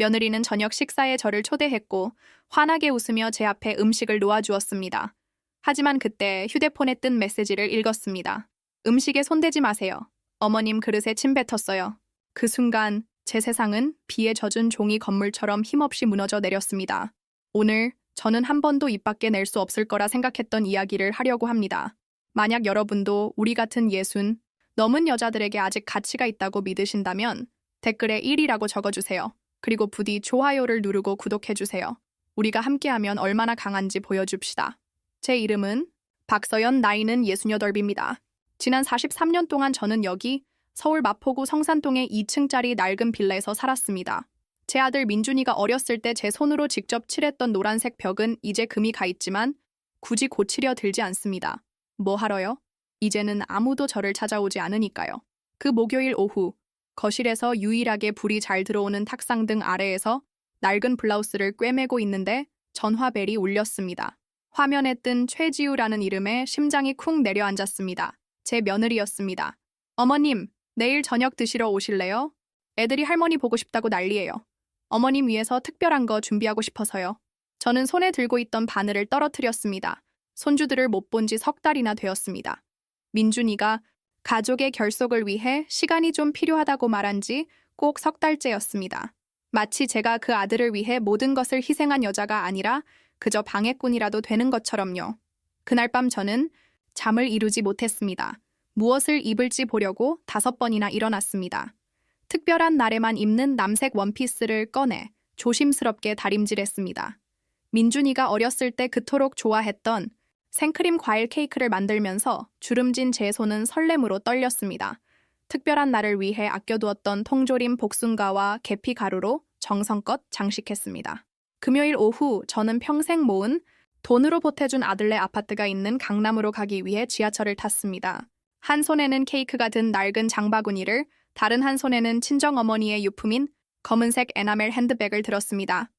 며느리는 저녁 식사에 저를 초대했고 환하게 웃으며 제 앞에 음식을 놓아주었습니다. 하지만 그때 휴대폰에 뜬 메시지를 읽었습니다. 음식에 손대지 마세요. 어머님 그릇에 침 뱉었어요. 그 순간 제 세상은 비에 젖은 종이 건물처럼 힘없이 무너져 내렸습니다. 오늘 저는 한 번도 입 밖에 낼 수 없을 거라 생각했던 이야기를 하려고 합니다. 만약 여러분도 우리 같은 예순 넘은 여자들에게 아직 가치가 있다고 믿으신다면 댓글에 1이라고 적어주세요. 그리고 부디 좋아요를 누르고 구독해주세요. 우리가 함께하면 얼마나 강한지 보여줍시다. 제 이름은 박서연, 나이는 68입니다. 지난 43년 동안 저는 여기 서울 마포구 성산동의 2층짜리 낡은 빌라에서 살았습니다. 제 아들 민준이가 어렸을 때 제 손으로 직접 칠했던 노란색 벽은 이제 금이 가 있지만 굳이 고치려 들지 않습니다. 뭐 하러요? 이제는 아무도 저를 찾아오지 않으니까요. 그 목요일 오후 거실에서 유일하게 불이 잘 들어오는 탁상등 아래에서 낡은 블라우스를 꿰매고 있는데 전화벨이 울렸습니다. 화면에 뜬 최지우라는 이름에 심장이 쿵 내려앉았습니다. 제 며느리였습니다. 어머님, 내일 저녁 드시러 오실래요? 애들이 할머니 보고 싶다고 난리예요. 어머님 위해서 특별한 거 준비하고 싶어서요. 저는 손에 들고 있던 바늘을 떨어뜨렸습니다. 손주들을 못 본 지 석 달이나 되었습니다. 민준이가 가족의 결속을 위해 시간이 좀 필요하다고 말한 지 꼭 석 달째였습니다. 마치 제가 그 아들을 위해 모든 것을 희생한 여자가 아니라 그저 방해꾼이라도 되는 것처럼요. 그날 밤 저는 잠을 이루지 못했습니다. 무엇을 입을지 보려고 5번이나 일어났습니다. 특별한 날에만 입는 남색 원피스를 꺼내 조심스럽게 다림질했습니다. 민준이가 어렸을 때 그토록 좋아했던 생크림 과일 케이크를 만들면서 주름진 제 손은 설렘으로 떨렸습니다. 특별한 날을 위해 아껴두었던 통조림 복순가와 계피 가루로 정성껏 장식했습니다. 금요일 오후 저는 평생 모은 돈으로 보태준 아들네 아파트가 있는 강남으로 가기 위해 지하철을 탔습니다. 한 손에는 케이크가 든 낡은 장바구니를, 다른 한 손에는 친정어머니의 유품인 검은색 에나멜 핸드백을 들었습니다.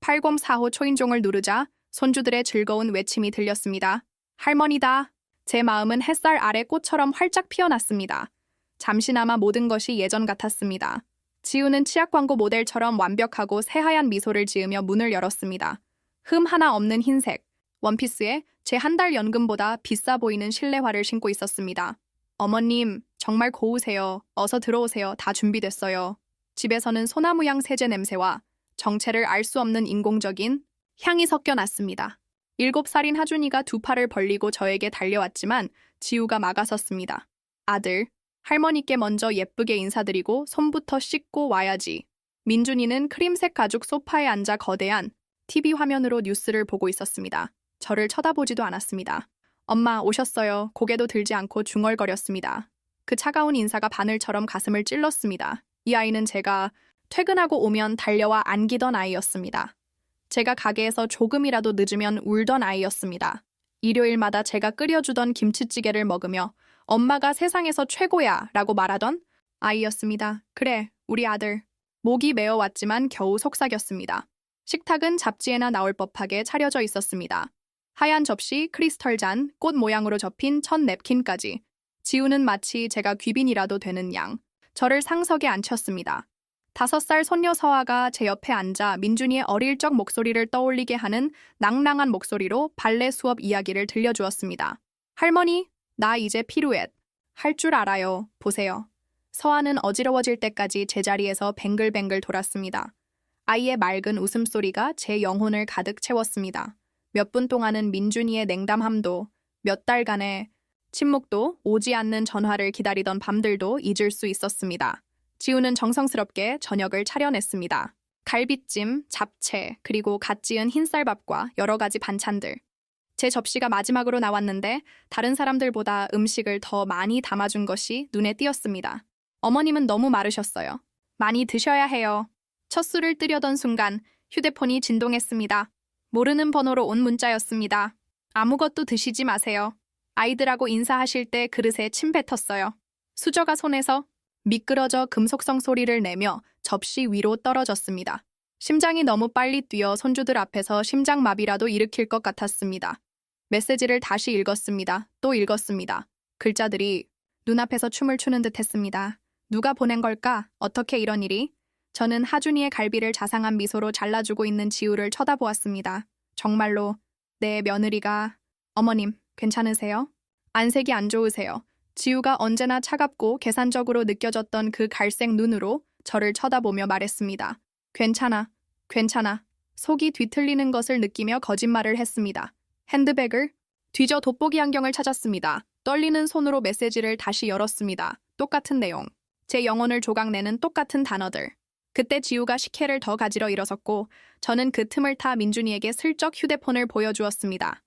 8045 초인종을 누르자 손주들의 즐거운 외침이 들렸습니다. 할머니다. 제 마음은 햇살 아래 꽃처럼 활짝 피어났습니다. 잠시나마 모든 것이 예전 같았습니다. 지우는 치약 광고 모델처럼 완벽하고 새하얀 미소를 지으며 문을 열었습니다. 흠 하나 없는 흰색 원피스에 제 한 달 연금보다 비싸 보이는 실내화를 신고 있었습니다. 어머님, 정말 고우세요. 어서 들어오세요. 다 준비됐어요. 집에서는 소나무향 세제 냄새와 정체를 알 수 없는 인공적인 향이 섞여 났습니다. 7살인 하준이가 두 팔을 벌리고 저에게 달려왔지만 지우가 막아섰습니다. 아들, 할머니께 먼저 예쁘게 인사드리고 손부터 씻고 와야지. 민준이는 크림색 가죽 소파에 앉아 거대한 TV 화면으로 뉴스를 보고 있었습니다. 저를 쳐다보지도 않았습니다. 엄마 오셨어요. 고개도 들지 않고 중얼거렸습니다. 그 차가운 인사가 바늘처럼 가슴을 찔렀습니다. 이 아이는 제가 퇴근하고 오면 달려와 안기던 아이였습니다. 제가 가게에서 조금이라도 늦으면 울던 아이였습니다. 일요일마다 제가 끓여주던 김치찌개를 먹으며 엄마가 세상에서 최고야 라고 말하던 아이였습니다. 그래, 우리 아들. 목이 메어왔지만 겨우 속삭였습니다. 식탁은 잡지에나 나올 법하게 차려져 있었습니다. 하얀 접시, 크리스털 잔, 꽃 모양으로 접힌 천 냅킨까지. 지우는 마치 제가 귀빈이라도 되는 양 저를 상석에 앉혔습니다. 5살 손녀 서아가 제 옆에 앉아 민준이의 어릴 적 목소리를 떠올리게 하는 낭낭한 목소리로 발레 수업 이야기를 들려주었습니다. 할머니, 나 이제 피루엣. 할 줄 알아요. 보세요. 서아는 어지러워질 때까지 제자리에서 뱅글뱅글 돌았습니다. 아이의 맑은 웃음소리가 제 영혼을 가득 채웠습니다. 몇 분 동안은 민준이의 냉담함도, 몇 달간의 침묵도, 오지 않는 전화를 기다리던 밤들도 잊을 수 있었습니다. 지우는 정성스럽게 저녁을 차려냈습니다. 갈비찜, 잡채, 그리고 갓 지은 흰쌀밥과 여러 가지 반찬들. 제 접시가 마지막으로 나왔는데 다른 사람들보다 음식을 더 많이 담아준 것이 눈에 띄었습니다. 어머님은 너무 마르셨어요. 많이 드셔야 해요. 첫 술을 뜨려던 순간 휴대폰이 진동했습니다. 모르는 번호로 온 문자였습니다. 아무것도 드시지 마세요. 아이들하고 인사하실 때 그릇에 침 뱉었어요. 수저가 손에서 미끄러져 금속성 소리를 내며 접시 위로 떨어졌습니다. 심장이 너무 빨리 뛰어 손주들 앞에서 심장마비라도 일으킬 것 같았습니다. 메시지를 다시 읽었습니다. 또 읽었습니다. 글자들이 눈앞에서 춤을 추는 듯 했습니다. 누가 보낸 걸까? 어떻게 이런 일이? 저는 하준이의 갈비를 자상한 미소로 잘라주고 있는 지우를 쳐다보았습니다. 정말로 내 며느리가... 어머님, 괜찮으세요? 안색이 안 좋으세요. 지우가 언제나 차갑고 계산적으로 느껴졌던 그 갈색 눈으로 저를 쳐다보며 말했습니다. 괜찮아, 괜찮아. 속이 뒤틀리는 것을 느끼며 거짓말을 했습니다. 핸드백을 뒤져 돋보기 안경을 찾았습니다. 떨리는 손으로 메시지를 다시 열었습니다. 똑같은 내용. 제 영혼을 조각내는 똑같은 단어들. 그때 지우가 식혜를 더 가지러 일어섰고 저는 그 틈을 타 민준이에게 슬쩍 휴대폰을 보여주었습니다.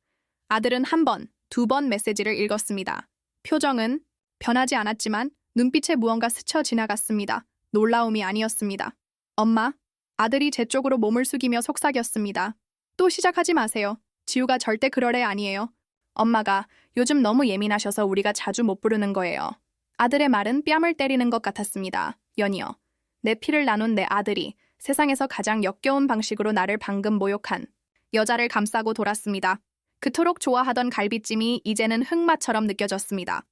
아들은 한 번, 두 번 메시지를 읽었습니다. 표정은 변하지 않았지만 눈빛에 무언가 스쳐 지나갔습니다. 놀라움이 아니었습니다. 엄마, 아들이 제 쪽으로 몸을 숙이며 속삭였습니다. 또 시작하지 마세요. 지우가 절대 그럴 애 아니에요. 엄마가 요즘 너무 예민하셔서 우리가 자주 못 부르는 거예요. 아들의 말은 뺨을 때리는 것 같았습니다. 연이어. 내 피를 나눈 내 아들이 세상에서 가장 역겨운 방식으로 나를 방금 모욕한 여자를 감싸고 돌았습니다. 그토록 좋아하던 갈비찜이 이제는 흑마처럼 느껴졌습니다.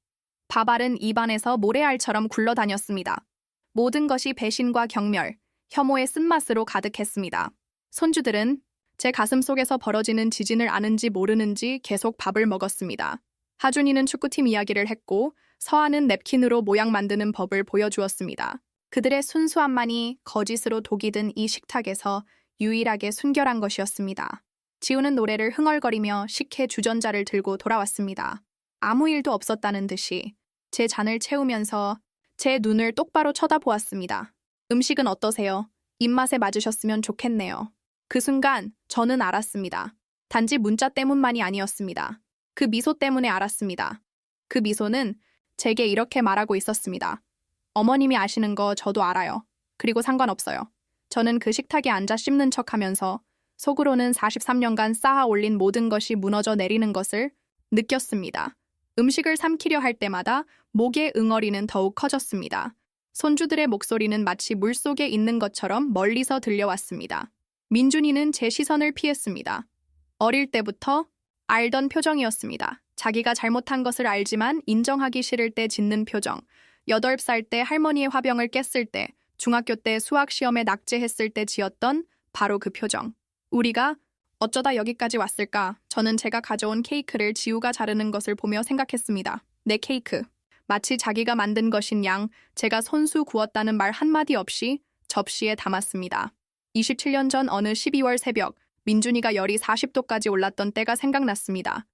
밥알은 입안에서 모래알처럼 굴러다녔습니다. 모든 것이 배신과 경멸, 혐오의 쓴맛으로 가득했습니다. 손주들은 제 가슴 속에서 벌어지는 지진을 아는지 모르는지 계속 밥을 먹었습니다. 하준이는 축구팀 이야기를 했고 서아는 냅킨으로 모양 만드는 법을 보여주었습니다. 그들의 순수함만이 거짓으로 독이 든 이 식탁에서 유일하게 순결한 것이었습니다. 지우는 노래를 흥얼거리며 식혜 주전자를 들고 돌아왔습니다. 아무 일도 없었다는 듯이 제 잔을 채우면서 제 눈을 똑바로 쳐다보았습니다. 음식은 어떠세요? 입맛에 맞으셨으면 좋겠네요. 그 순간 저는 알았습니다. 단지 문자 때문만이 아니었습니다. 그 미소 때문에 알았습니다. 그 미소는 제게 이렇게 말하고 있었습니다. 어머님이 아시는 거 저도 알아요. 그리고 상관없어요. 저는 그 식탁에 앉아 씹는 척하면서 속으로는 43년간 쌓아 올린 모든 것이 무너져 내리는 것을 느꼈습니다. 음식을 삼키려 할 때마다 목의 응어리는 더욱 커졌습니다. 손주들의 목소리는 마치 물속에 있는 것처럼 멀리서 들려왔습니다. 민준이는 제 시선을 피했습니다. 어릴 때부터 알던 표정이었습니다. 자기가 잘못한 것을 알지만 인정하기 싫을 때 짓는 표정. 8살 때 할머니의 화병을 깼을 때, 중학교 때 수학 시험에 낙제했을 때 지었던 바로 그 표정. 우리가 어쩌다 여기까지 왔을까? 저는 제가 가져온 케이크를 지우가 자르는 것을 보며 생각했습니다. 내 케이크. 마치 자기가 만든 것인 양 제가 손수 구웠다는 말 한마디 없이 접시에 담았습니다. 27년 전 어느 12월 새벽, 민준이가 열이 40도까지 올랐던 때가 생각났습니다.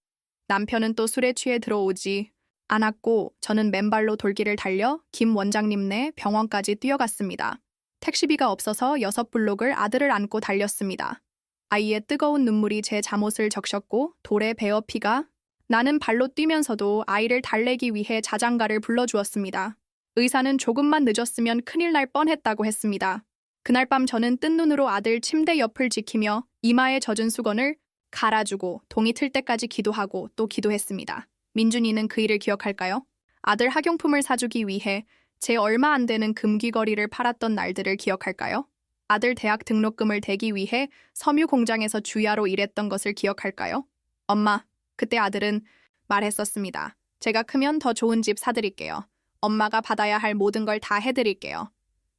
남편은 또 술에 취해 들어오지 않았고 저는 맨발로 돌길을 달려 김 원장님네 병원까지 뛰어갔습니다. 택시비가 없어서 6블록을 아들을 안고 달렸습니다. 아이의 뜨거운 눈물이 제 잠옷을 적셨고 돌에 베어 피가 나는 발로 뛰면서도 아이를 달래기 위해 자장가를 불러주었습니다. 의사는 조금만 늦었으면 큰일 날 뻔했다고 했습니다. 그날 밤 저는 뜬 눈으로 아들 침대 옆을 지키며 이마에 젖은 수건을 갈아주고 동이 틀 때까지 기도하고 또 기도했습니다. 민준이는 그 일을 기억할까요? 아들 학용품을 사주기 위해 제 얼마 안 되는 금귀걸이를 팔았던 날들을 기억할까요? 아들 대학 등록금을 대기 위해 섬유 공장에서 주야로 일했던 것을 기억할까요? 엄마, 그때 아들은 말했었습니다. 제가 크면 더 좋은 집 사드릴게요. 엄마가 받아야 할 모든 걸 다 해드릴게요.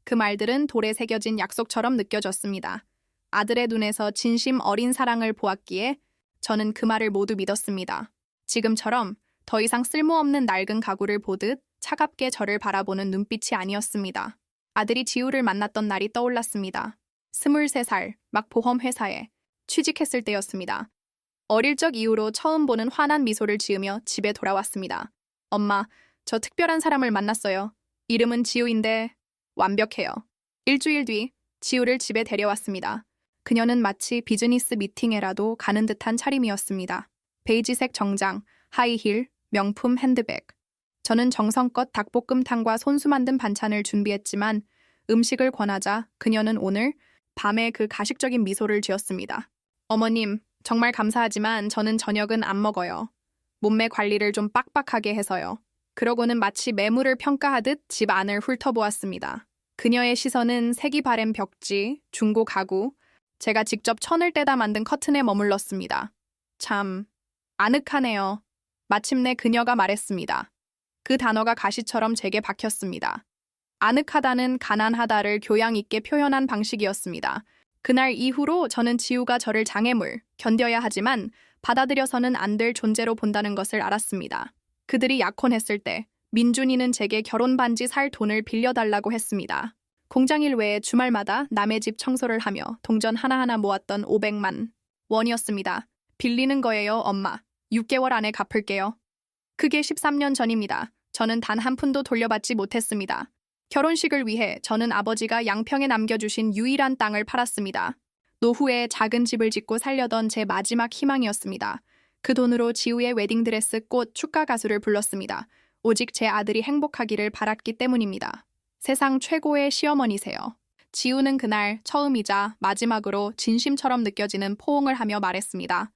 그 말들은 돌에 새겨진 약속처럼 느껴졌습니다. 아들의 눈에서 진심 어린 사랑을 보았기에 저는 그 말을 모두 믿었습니다. 지금처럼 더 이상 쓸모없는 낡은 가구를 보듯 차갑게 저를 바라보는 눈빛이 아니었습니다. 아들이 지우를 만났던 날이 떠올랐습니다. 23살, 막 보험회사에 취직했을 때였습니다. 어릴 적 이후로 처음 보는 환한 미소를 지으며 집에 돌아왔습니다. 엄마, 저 특별한 사람을 만났어요. 이름은 지우인데 완벽해요. 일주일 뒤 지우를 집에 데려왔습니다. 그녀는 마치 비즈니스 미팅에라도 가는 듯한 차림이었습니다. 베이지색 정장, 하이힐, 명품 핸드백. 저는 정성껏 닭볶음탕과 손수 만든 반찬을 준비했지만 음식을 권하자 그녀는 오늘 밤에 그 가식적인 미소를 지었습니다. 어머님, 정말 감사하지만 저는 저녁은 안 먹어요. 몸매 관리를 좀 빡빡하게 해서요. 그러고는 마치 매물을 평가하듯 집 안을 훑어보았습니다. 그녀의 시선은 색이 바랜 벽지, 중고 가구, 제가 직접 천을 떼다 만든 커튼에 머물렀습니다. 참, 아늑하네요. 마침내 그녀가 말했습니다. 그 단어가 가시처럼 제게 박혔습니다. 아늑하다는 가난하다를 교양 있게 표현한 방식이었습니다. 그날 이후로 저는 지우가 저를 장애물, 견뎌야 하지만 받아들여서는 안 될 존재로 본다는 것을 알았습니다. 그들이 약혼했을 때 민준이는 제게 결혼 반지 살 돈을 빌려달라고 했습니다. 공장일 외에 주말마다 남의 집 청소를 하며 동전 하나하나 모았던 500만 원이었습니다. 빌리는 거예요, 엄마. 6개월 안에 갚을게요. 그게 13년 전입니다. 저는 단 한 푼도 돌려받지 못했습니다. 결혼식을 위해 저는 아버지가 양평에 남겨주신 유일한 땅을 팔았습니다. 노후에 작은 집을 짓고 살려던 제 마지막 희망이었습니다. 그 돈으로 지우의 웨딩드레스 꽃 축가 가수를 불렀습니다. 오직 제 아들이 행복하기를 바랐기 때문입니다. 세상 최고의 시어머니세요. 지우는 그날 처음이자 마지막으로 진심처럼 느껴지는 포옹을 하며 말했습니다.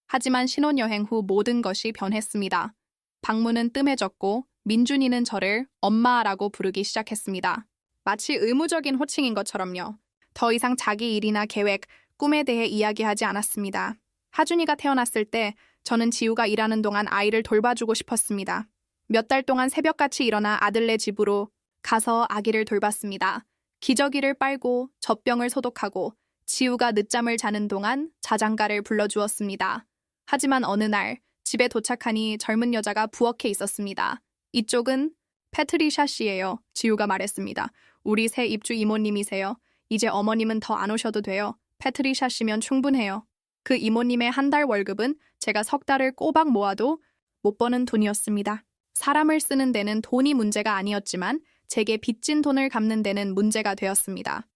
하지만 신혼여행 후 모든 것이 변했습니다. 방문은 뜸해졌고 민준이는 저를 엄마라고 부르기 시작했습니다. 마치 의무적인 호칭인 것처럼요. 더 이상 자기 일이나 계획, 꿈에 대해 이야기하지 않았습니다. 하준이가 태어났을 때 저는 지우가 일하는 동안 아이를 돌봐주고 싶었습니다. 몇 달 동안 새벽같이 일어나 아들네 집으로 가서 아기를 돌봤습니다. 기저귀를 빨고 젖병을 소독하고 지우가 늦잠을 자는 동안 자장가를 불러주었습니다. 하지만 어느 날 집에 도착하니 젊은 여자가 부엌에 있었습니다. 이쪽은 패트리샤 씨예요. 지우가 말했습니다. 우리 새 입주 이모님이세요. 이제 어머님은 더 안 오셔도 돼요. 패트리샤 씨면 충분해요. 그 이모님의 한 달 월급은 제가 석 달을 꼬박 모아도 못 버는 돈이었습니다. 사람을 쓰는 데는 돈이 문제가 아니었지만 제게 빚진 돈을 갚는 데는 문제가 되었습니다.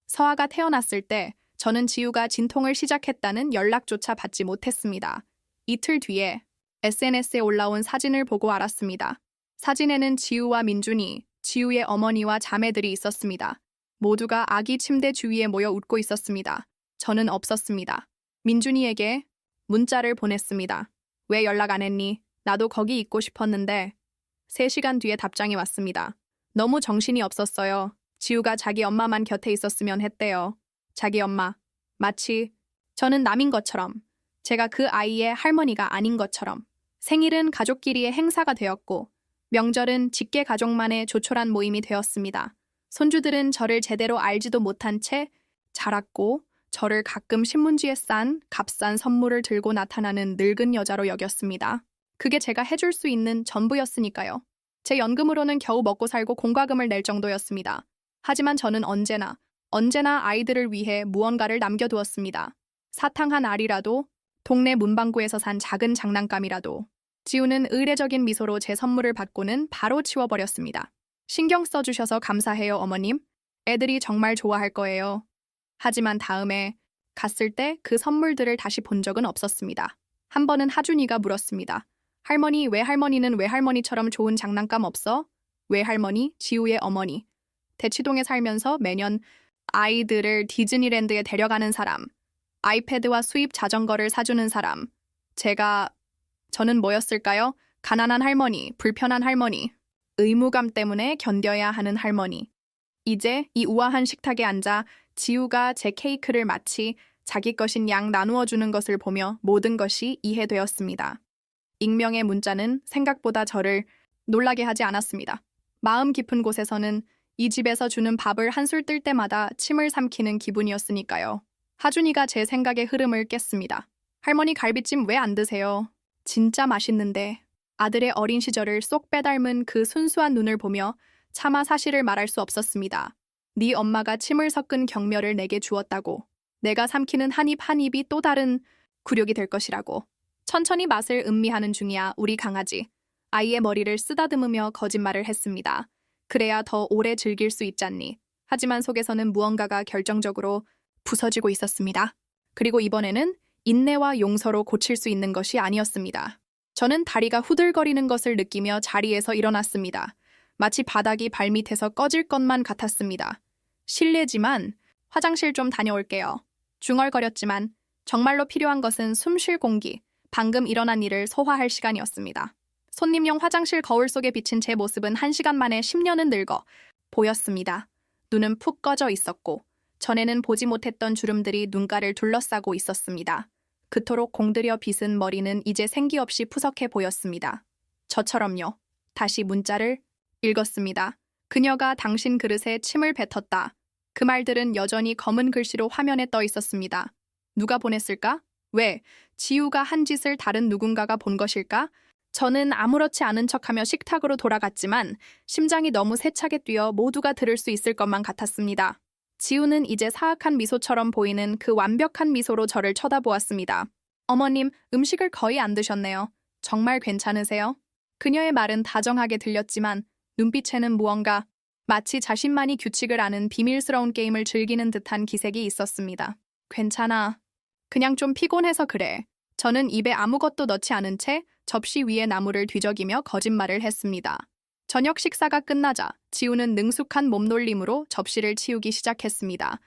서아가 태어났을 때 저는 지우가 진통을 시작했다는 연락조차 받지 못했습니다. 이틀 뒤에 SNS에 올라온 사진을 보고 알았습니다. 사진에는 지우와 민준이, 지우의 어머니와 자매들이 있었습니다. 모두가 아기 침대 주위에 모여 웃고 있었습니다. 저는 없었습니다. 민준이에게 문자를 보냈습니다. 왜 연락 안 했니? 나도 거기 있고 싶었는데. 3시간 뒤에 답장이 왔습니다. 너무 정신이 없었어요. 지우가 자기 엄마만 곁에 있었으면 했대요. 자기 엄마. 마치 저는 남인 것처럼, 제가 그 아이의 할머니가 아닌 것처럼. 생일은 가족끼리의 행사가 되었고 명절은 직계 가족만의 조촐한 모임이 되었습니다. 손주들은 저를 제대로 알지도 못한 채 자랐고 저를 가끔 신문지에 싼 값싼 선물을 들고 나타나는 늙은 여자로 여겼습니다. 그게 제가 해줄 수 있는 전부였으니까요. 제 연금으로는 겨우 먹고 살고 공과금을 낼 정도였습니다. 하지만 저는 언제나 아이들을 위해 무언가를 남겨두었습니다. 사탕 한 알이라도, 동네 문방구에서 산 작은 장난감이라도. 지우는 의례적인 미소로 제 선물을 받고는 바로 치워버렸습니다. 신경 써주셔서 감사해요, 어머님. 애들이 정말 좋아할 거예요. 하지만 다음에 갔을 때 그 선물들을 다시 본 적은 없었습니다. 한 번은 하준이가 물었습니다. 할머니, 왜 할머니는 왜 할머니처럼 좋은 장난감 없어? 왜 할머니? 지우의 어머니. 대치동에 살면서 매년 아이들을 디즈니랜드에 데려가는 사람, 아이패드와 수입 자전거를 사주는 사람. 저는 뭐였을까요? 가난한 할머니, 불편한 할머니, 의무감 때문에 견뎌야 하는 할머니. 이제 이 우아한 식탁에 앉아 지우가 제 케이크를 마치 자기 것인 양 나누어 주는 것을 보며 모든 것이 이해되었습니다. 익명의 문자는 생각보다 저를 놀라게 하지 않았습니다. 마음 깊은 곳에서는 이 집에서 주는 밥을 한술 뜰 때마다 침을 삼키는 기분이었으니까요. 하준이가 제 생각의 흐름을 깼습니다. 할머니 갈비찜 왜 안 드세요? 진짜 맛있는데. 아들의 어린 시절을 쏙 빼닮은 그 순수한 눈을 보며 차마 사실을 말할 수 없었습니다. 네 엄마가 침을 섞은 경멸을 내게 주었다고. 내가 삼키는 한 입 한 입이 또 다른 굴욕이 될 것이라고. 천천히 맛을 음미하는 중이야, 우리 강아지. 아이의 머리를 쓰다듬으며 거짓말을 했습니다. 그래야 더 오래 즐길 수 있잖니. 하지만 속에서는 무언가가 결정적으로 부서지고 있었습니다. 그리고 이번에는 인내와 용서로 고칠 수 있는 것이 아니었습니다. 저는 다리가 후들거리는 것을 느끼며 자리에서 일어났습니다. 마치 바닥이 발밑에서 꺼질 것만 같았습니다. 실례지만 화장실 좀 다녀올게요. 중얼거렸지만 정말로 필요한 것은 숨 쉴 공기, 방금 일어난 일을 소화할 시간이었습니다. 손님용 화장실 거울 속에 비친 제 모습은 1시간 만에 10년은 늙어 보였습니다. 눈은 푹 꺼져 있었고 전에는 보지 못했던 주름들이 눈가를 둘러싸고 있었습니다. 그토록 공들여 빗은 머리는 이제 생기 없이 푸석해 보였습니다. 저처럼요. 다시 문자를 읽었습니다. 그녀가 당신 그릇에 침을 뱉었다. 그 말들은 여전히 검은 글씨로 화면에 떠 있었습니다. 누가 보냈을까? 왜? 지우가 한 짓을 다른 누군가가 본 것일까? 저는 아무렇지 않은 척하며 식탁으로 돌아갔지만 심장이 너무 세차게 뛰어 모두가 들을 수 있을 것만 같았습니다. 지우는 이제 사악한 미소처럼 보이는 그 완벽한 미소로 저를 쳐다보았습니다. 어머님, 음식을 거의 안 드셨네요. 정말 괜찮으세요? 그녀의 말은 다정하게 들렸지만 눈빛에는 무언가 마치 자신만이 규칙을 아는 비밀스러운 게임을 즐기는 듯한 기색이 있었습니다. 괜찮아. 그냥 좀 피곤해서 그래. 저는 입에 아무것도 넣지 않은 채 접시 위에 나물을 뒤적이며 거짓말을 했습니다. 저녁 식사가 끝나자 지우는 능숙한 몸놀림으로 접시를 치우기 시작했습니다.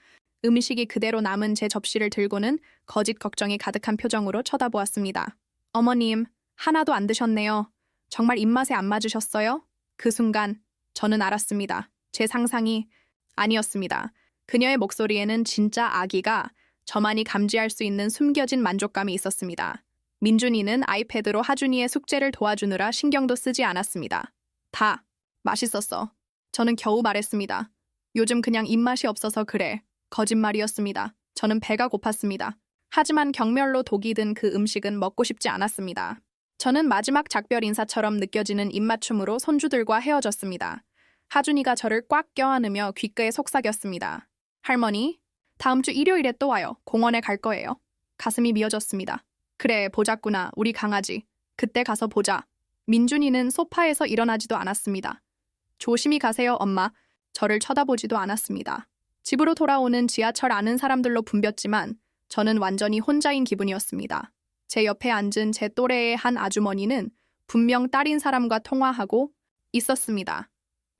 음식이 그대로 남은 제 접시를 들고는 거짓 걱정이 가득한 표정으로 쳐다보았습니다. 어머님, 하나도 안 드셨네요. 정말 입맛에 안 맞으셨어요? 그 순간 저는 알았습니다. 제 상상이 아니었습니다. 그녀의 목소리에는 진짜 아기가 저만이 감지할 수 있는 숨겨진 만족감이 있었습니다. 민준이는 아이패드로 하준이의 숙제를 도와주느라 신경도 쓰지 않았습니다. 다 맛있었어. 저는 겨우 말했습니다. 요즘 그냥 입맛이 없어서 그래. 거짓말이었습니다. 저는 배가 고팠습니다. 하지만 경멸로 독이 든 그 음식은 먹고 싶지 않았습니다. 저는 마지막 작별 인사처럼 느껴지는 입맞춤으로 손주들과 헤어졌습니다. 하준이가 저를 꽉 껴안으며 귓가에 속삭였습니다. 할머니, 다음 주 일요일에 또 와요. 공원에 갈 거예요. 가슴이 미어졌습니다. 그래, 보자꾸나, 우리 강아지. 그때 가서 보자. 민준이는 소파에서 일어나지도 않았습니다. 조심히 가세요, 엄마. 저를 쳐다보지도 않았습니다. 집으로 돌아오는 지하철 아는 사람들로 붐볐지만 저는 완전히 혼자인 기분이었습니다. 제 옆에 앉은 제 또래의 한 아주머니는 분명 딸인 사람과 통화하고 있었습니다.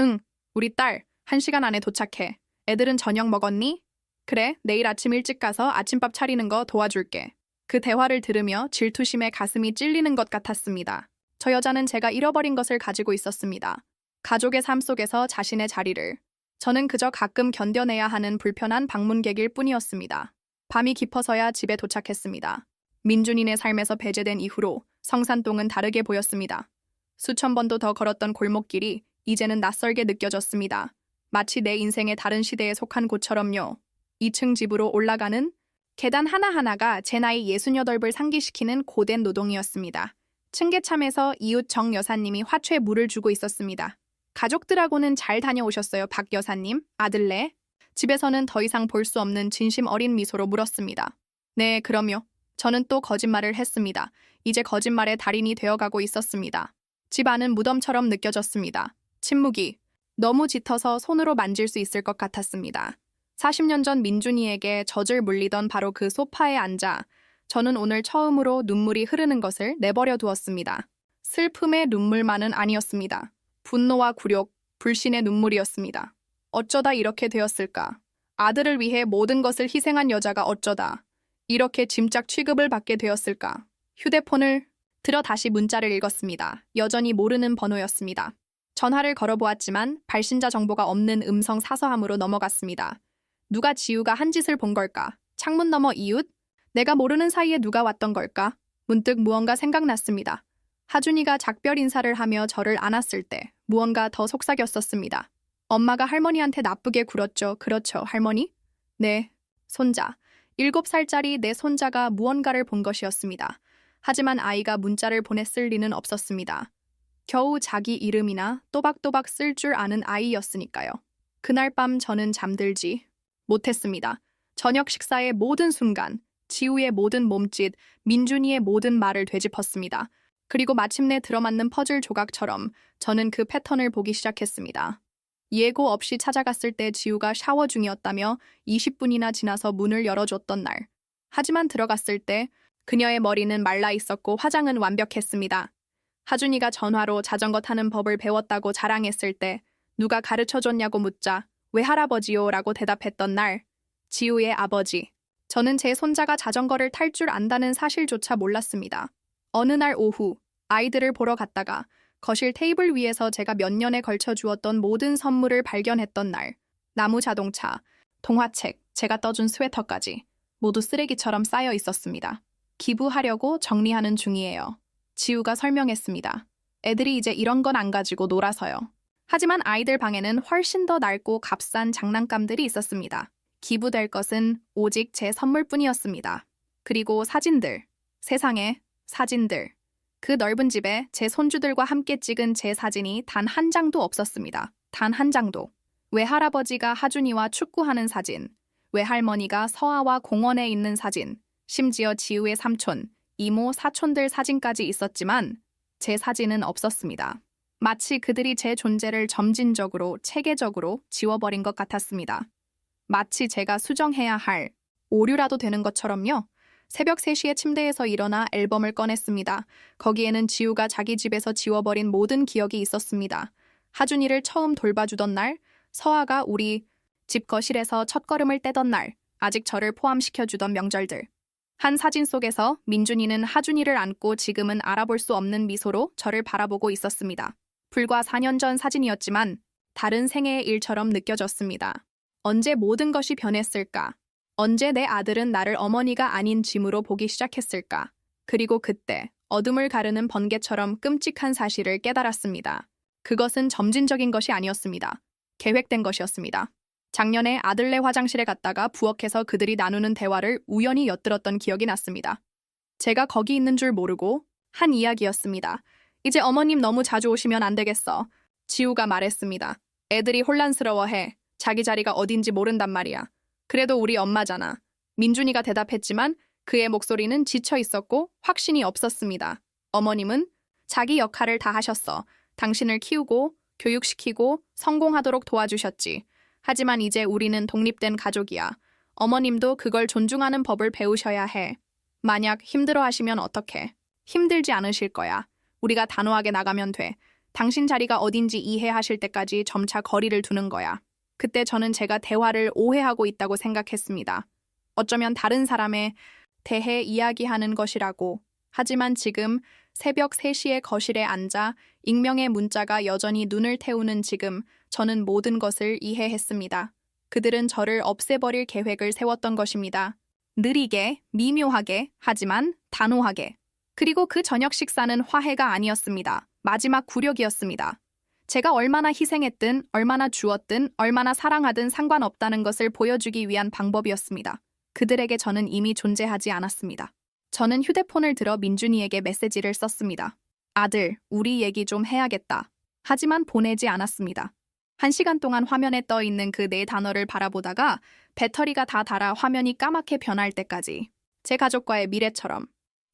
응, 우리 딸, 1시간 안에 도착해. 애들은 저녁 먹었니? 그래, 내일 아침 일찍 가서 아침밥 차리는 거 도와줄게. 그 대화를 들으며 질투심에 가슴이 찔리는 것 같았습니다. 저 여자는 제가 잃어버린 것을 가지고 있었습니다. 가족의 삶 속에서 자신의 자리를. 저는 그저 가끔 견뎌내야 하는 불편한 방문객일 뿐이었습니다. 밤이 깊어서야 집에 도착했습니다. 민준이네 삶에서 배제된 이후로 성산동은 다르게 보였습니다. 수천 번도 더 걸었던 골목길이 이제는 낯설게 느껴졌습니다. 마치 내 인생의 다른 시대에 속한 곳처럼요. 2층 집으로 올라가는 계단 하나하나가 제 나이 68을 상기시키는 고된 노동이었습니다. 층계참에서 이웃 정 여사님이 화초에 물을 주고 있었습니다. 가족들하고는 잘 다녀오셨어요, 박 여사님? 아들네? 집에서는 더 이상 볼 수 없는 진심 어린 미소로 물었습니다. 네, 그럼요. 저는 또 거짓말을 했습니다. 이제 거짓말의 달인이 되어가고 있었습니다. 집 안은 무덤처럼 느껴졌습니다. 침묵이 너무 짙어서 손으로 만질 수 있을 것 같았습니다. 40년 전 민준이에게 젖을 물리던 바로 그 소파에 앉아 저는 오늘 처음으로 눈물이 흐르는 것을 내버려 두었습니다. 슬픔의 눈물만은 아니었습니다. 분노와 굴욕, 불신의 눈물이었습니다. 어쩌다 이렇게 되었을까? 아들을 위해 모든 것을 희생한 여자가 어쩌다 이렇게 짐짝 취급을 받게 되었을까? 휴대폰을 들어 다시 문자를 읽었습니다. 여전히 모르는 번호였습니다. 전화를 걸어보았지만 발신자 정보가 없는 음성 사서함으로 넘어갔습니다. 누가 지우가 한 짓을 본 걸까? 창문 너머 이웃? 내가 모르는 사이에 누가 왔던 걸까? 문득 무언가 생각났습니다. 하준이가 작별 인사를 하며 저를 안았을 때 무언가 더 속삭였었습니다. 엄마가 할머니한테 나쁘게 굴었죠. 그렇죠, 할머니? 네, 손자. 7살짜리 내 손자가 무언가를 본 것이었습니다. 하지만 아이가 문자를 보냈을 리는 없었습니다. 겨우 자기 이름이나 또박또박 쓸 줄 아는 아이였으니까요. 그날 밤 저는 잠들지 못했습니다. 저녁 식사의 모든 순간, 지우의 모든 몸짓, 민준이의 모든 말을 되짚었습니다. 그리고 마침내 들어맞는 퍼즐 조각처럼 저는 그 패턴을 보기 시작했습니다. 예고 없이 찾아갔을 때 지우가 샤워 중이었다며 20분이나 지나서 문을 열어줬던 날. 하지만 들어갔을 때 그녀의 머리는 말라 있었고 화장은 완벽했습니다. 하준이가 전화로 자전거 타는 법을 배웠다고 자랑했을 때 누가 가르쳐줬냐고 묻자 왜 할아버지요? 라고 대답했던 날. 지우의 아버지. 저는 제 손자가 자전거를 탈 줄 안다는 사실조차 몰랐습니다. 어느 날 오후 아이들을 보러 갔다가 거실 테이블 위에서 제가 몇 년에 걸쳐 주었던 모든 선물을 발견했던 날. 나무 자동차, 동화책, 제가 떠준 스웨터까지 모두 쓰레기처럼 쌓여 있었습니다. 기부하려고 정리하는 중이에요. 지우가 설명했습니다. 애들이 이제 이런 건 안 가지고 놀아서요. 하지만 아이들 방에는 훨씬 더 낡고 값싼 장난감들이 있었습니다. 기부될 것은 오직 제 선물뿐이었습니다. 그리고 사진들, 세상에 사진들. 그 넓은 집에 제 손주들과 함께 찍은 제 사진이 단 한 장도 없었습니다. 단 한 장도. 외할아버지가 하준이와 축구하는 사진, 외할머니가 서아와 공원에 있는 사진, 심지어 지우의 삼촌, 이모, 사촌들 사진까지 있었지만 제 사진은 없었습니다. 마치 그들이 제 존재를 점진적으로, 체계적으로 지워버린 것 같았습니다. 마치 제가 수정해야 할 오류라도 되는 것처럼요. 새벽 3시에 침대에서 일어나 앨범을 꺼냈습니다. 거기에는 지우가 자기 집에서 지워버린 모든 기억이 있었습니다. 하준이를 처음 돌봐주던 날, 서아가 우리 집 거실에서 첫걸음을 떼던 날, 아직 저를 포함시켜주던 명절들. 한 사진 속에서 민준이는 하준이를 안고 지금은 알아볼 수 없는 미소로 저를 바라보고 있었습니다. 불과 4년 전 사진이었지만 다른 생애의 일처럼 느껴졌습니다. 언제 모든 것이 변했을까? 언제 내 아들은 나를 어머니가 아닌 짐으로 보기 시작했을까? 그리고 그때 어둠을 가르는 번개처럼 끔찍한 사실을 깨달았습니다. 그것은 점진적인 것이 아니었습니다. 계획된 것이었습니다. 작년에 아들네 화장실에 갔다가 부엌에서 그들이 나누는 대화를 우연히 엿들었던 기억이 났습니다. 제가 거기 있는 줄 모르고 한 이야기였습니다. 이제 어머님 너무 자주 오시면 안 되겠어. 지우가 말했습니다. 애들이 혼란스러워해. 자기 자리가 어딘지 모른단 말이야. 그래도 우리 엄마잖아. 민준이가 대답했지만 그의 목소리는 지쳐 있었고 확신이 없었습니다. 어머님은 자기 역할을 다 하셨어. 당신을 키우고 교육시키고 성공하도록 도와주셨지. 하지만 이제 우리는 독립된 가족이야. 어머님도 그걸 존중하는 법을 배우셔야 해. 만약 힘들어하시면 어떡해? 힘들지 않으실 거야. 우리가 단호하게 나가면 돼. 당신 자리가 어딘지 이해하실 때까지 점차 거리를 두는 거야. 그때 저는 제가 대화를 오해하고 있다고 생각했습니다. 어쩌면 다른 사람에 대해 이야기하는 것이라고. 하지만 지금 새벽 3시에 거실에 앉아 익명의 문자가 여전히 눈을 태우는 지금 저는 모든 것을 이해했습니다. 그들은 저를 없애버릴 계획을 세웠던 것입니다. 느리게, 미묘하게, 하지만 단호하게. 그리고 그 저녁 식사는 화해가 아니었습니다. 마지막 굴욕이었습니다. 제가 얼마나 희생했든, 얼마나 주었든, 얼마나 사랑하든 상관없다는 것을 보여주기 위한 방법이었습니다. 그들에게 저는 이미 존재하지 않았습니다. 저는 휴대폰을 들어 민준이에게 메시지를 썼습니다. 아들, 우리 얘기 좀 해야겠다. 하지만 보내지 않았습니다. 1시간 동안 화면에 떠 있는 그 네 단어를 바라보다가 배터리가 다 닳아 화면이 까맣게 변할 때까지 제 가족과의 미래처럼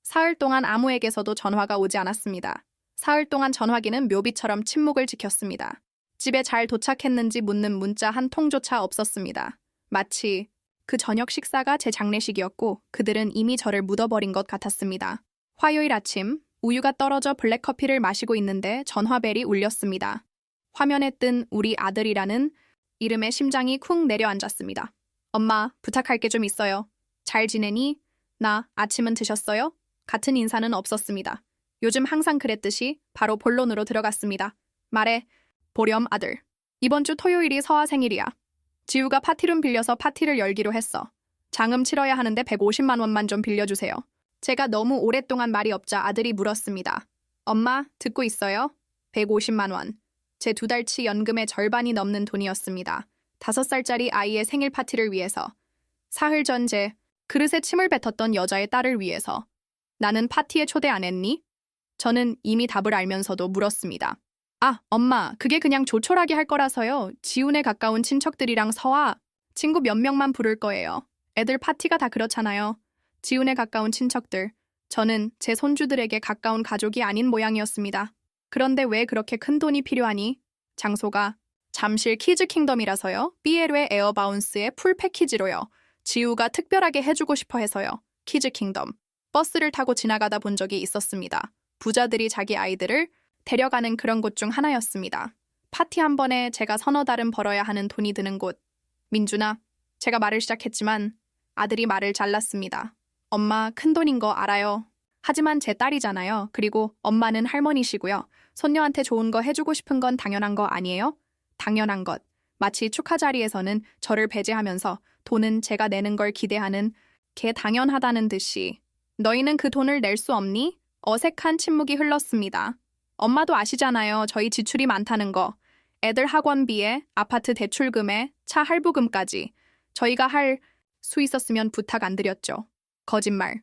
사흘 동안 아무에게서도 전화가 오지 않았습니다. 사흘 동안 전화기는 묘비처럼 침묵을 지켰습니다. 집에 잘 도착했는지 묻는 문자 한 통조차 없었습니다. 마치 그 저녁 식사가 제 장례식이었고 그들은 이미 저를 묻어버린 것 같았습니다. 화요일 아침 우유가 떨어져 블랙커피를 마시고 있는데 전화벨이 울렸습니다. 화면에 뜬 우리 아들이라는 이름에 심장이 쿵 내려앉았습니다. 엄마, 부탁할 게 좀 있어요. 잘 지내니? 나 아침은 드셨어요? 같은 인사는 없었습니다. 요즘 항상 그랬듯이 바로 본론으로 들어갔습니다. 말해, 보렴 아들. 이번 주 토요일이 서아 생일이야. 지우가 파티룸 빌려서 파티를 열기로 했어. 장음 치러야 하는데 150만 원만 좀 빌려주세요. 제가 너무 오랫동안 말이 없자 아들이 물었습니다. 엄마, 듣고 있어요? 150만 원. 제 2달치 연금의 절반이 넘는 돈이었습니다. 5살짜리 아이의 생일 파티를 위해서. 사흘 전 제 그릇에 침을 뱉었던 여자의 딸을 위해서. 나는 파티에 초대 안 했니? 저는 이미 답을 알면서도 물었습니다. 아, 엄마, 그게 그냥 조촐하게 할 거라서요. 지훈에 가까운 친척들이랑 서아, 친구 몇 명만 부를 거예요. 애들 파티가 다 그렇잖아요. 지훈에 가까운 친척들. 저는 제 손주들에게 가까운 가족이 아닌 모양이었습니다. 그런데 왜 그렇게 큰 돈이 필요하니? 장소가 잠실 키즈킹덤이라서요. 삐에르의 에어바운스의 풀 패키지로요. 지우가 특별하게 해주고 싶어 해서요. 키즈킹덤. 버스를 타고 지나가다 본 적이 있었습니다. 부자들이 자기 아이들을 데려가는 그런 곳 중 하나였습니다. 파티 한 번에 제가 서너 달은 벌어야 하는 돈이 드는 곳. 민준아, 제가 말을 시작했지만 아들이 말을 잘랐습니다. 엄마, 큰 돈인 거 알아요. 하지만 제 딸이잖아요. 그리고 엄마는 할머니시고요. 손녀한테 좋은 거 해주고 싶은 건 당연한 거 아니에요? 당연한 것. 마치 축하 자리에서는 저를 배제하면서 돈은 제가 내는 걸 기대하는 게 당연하다는 듯이. 너희는 그 돈을 낼 수 없니? 어색한 침묵이 흘렀습니다. 엄마도 아시잖아요. 저희 지출이 많다는 거. 애들 학원비에, 아파트 대출금에, 차 할부금까지 저희가 할 수 있었으면 부탁 안 드렸죠. 거짓말.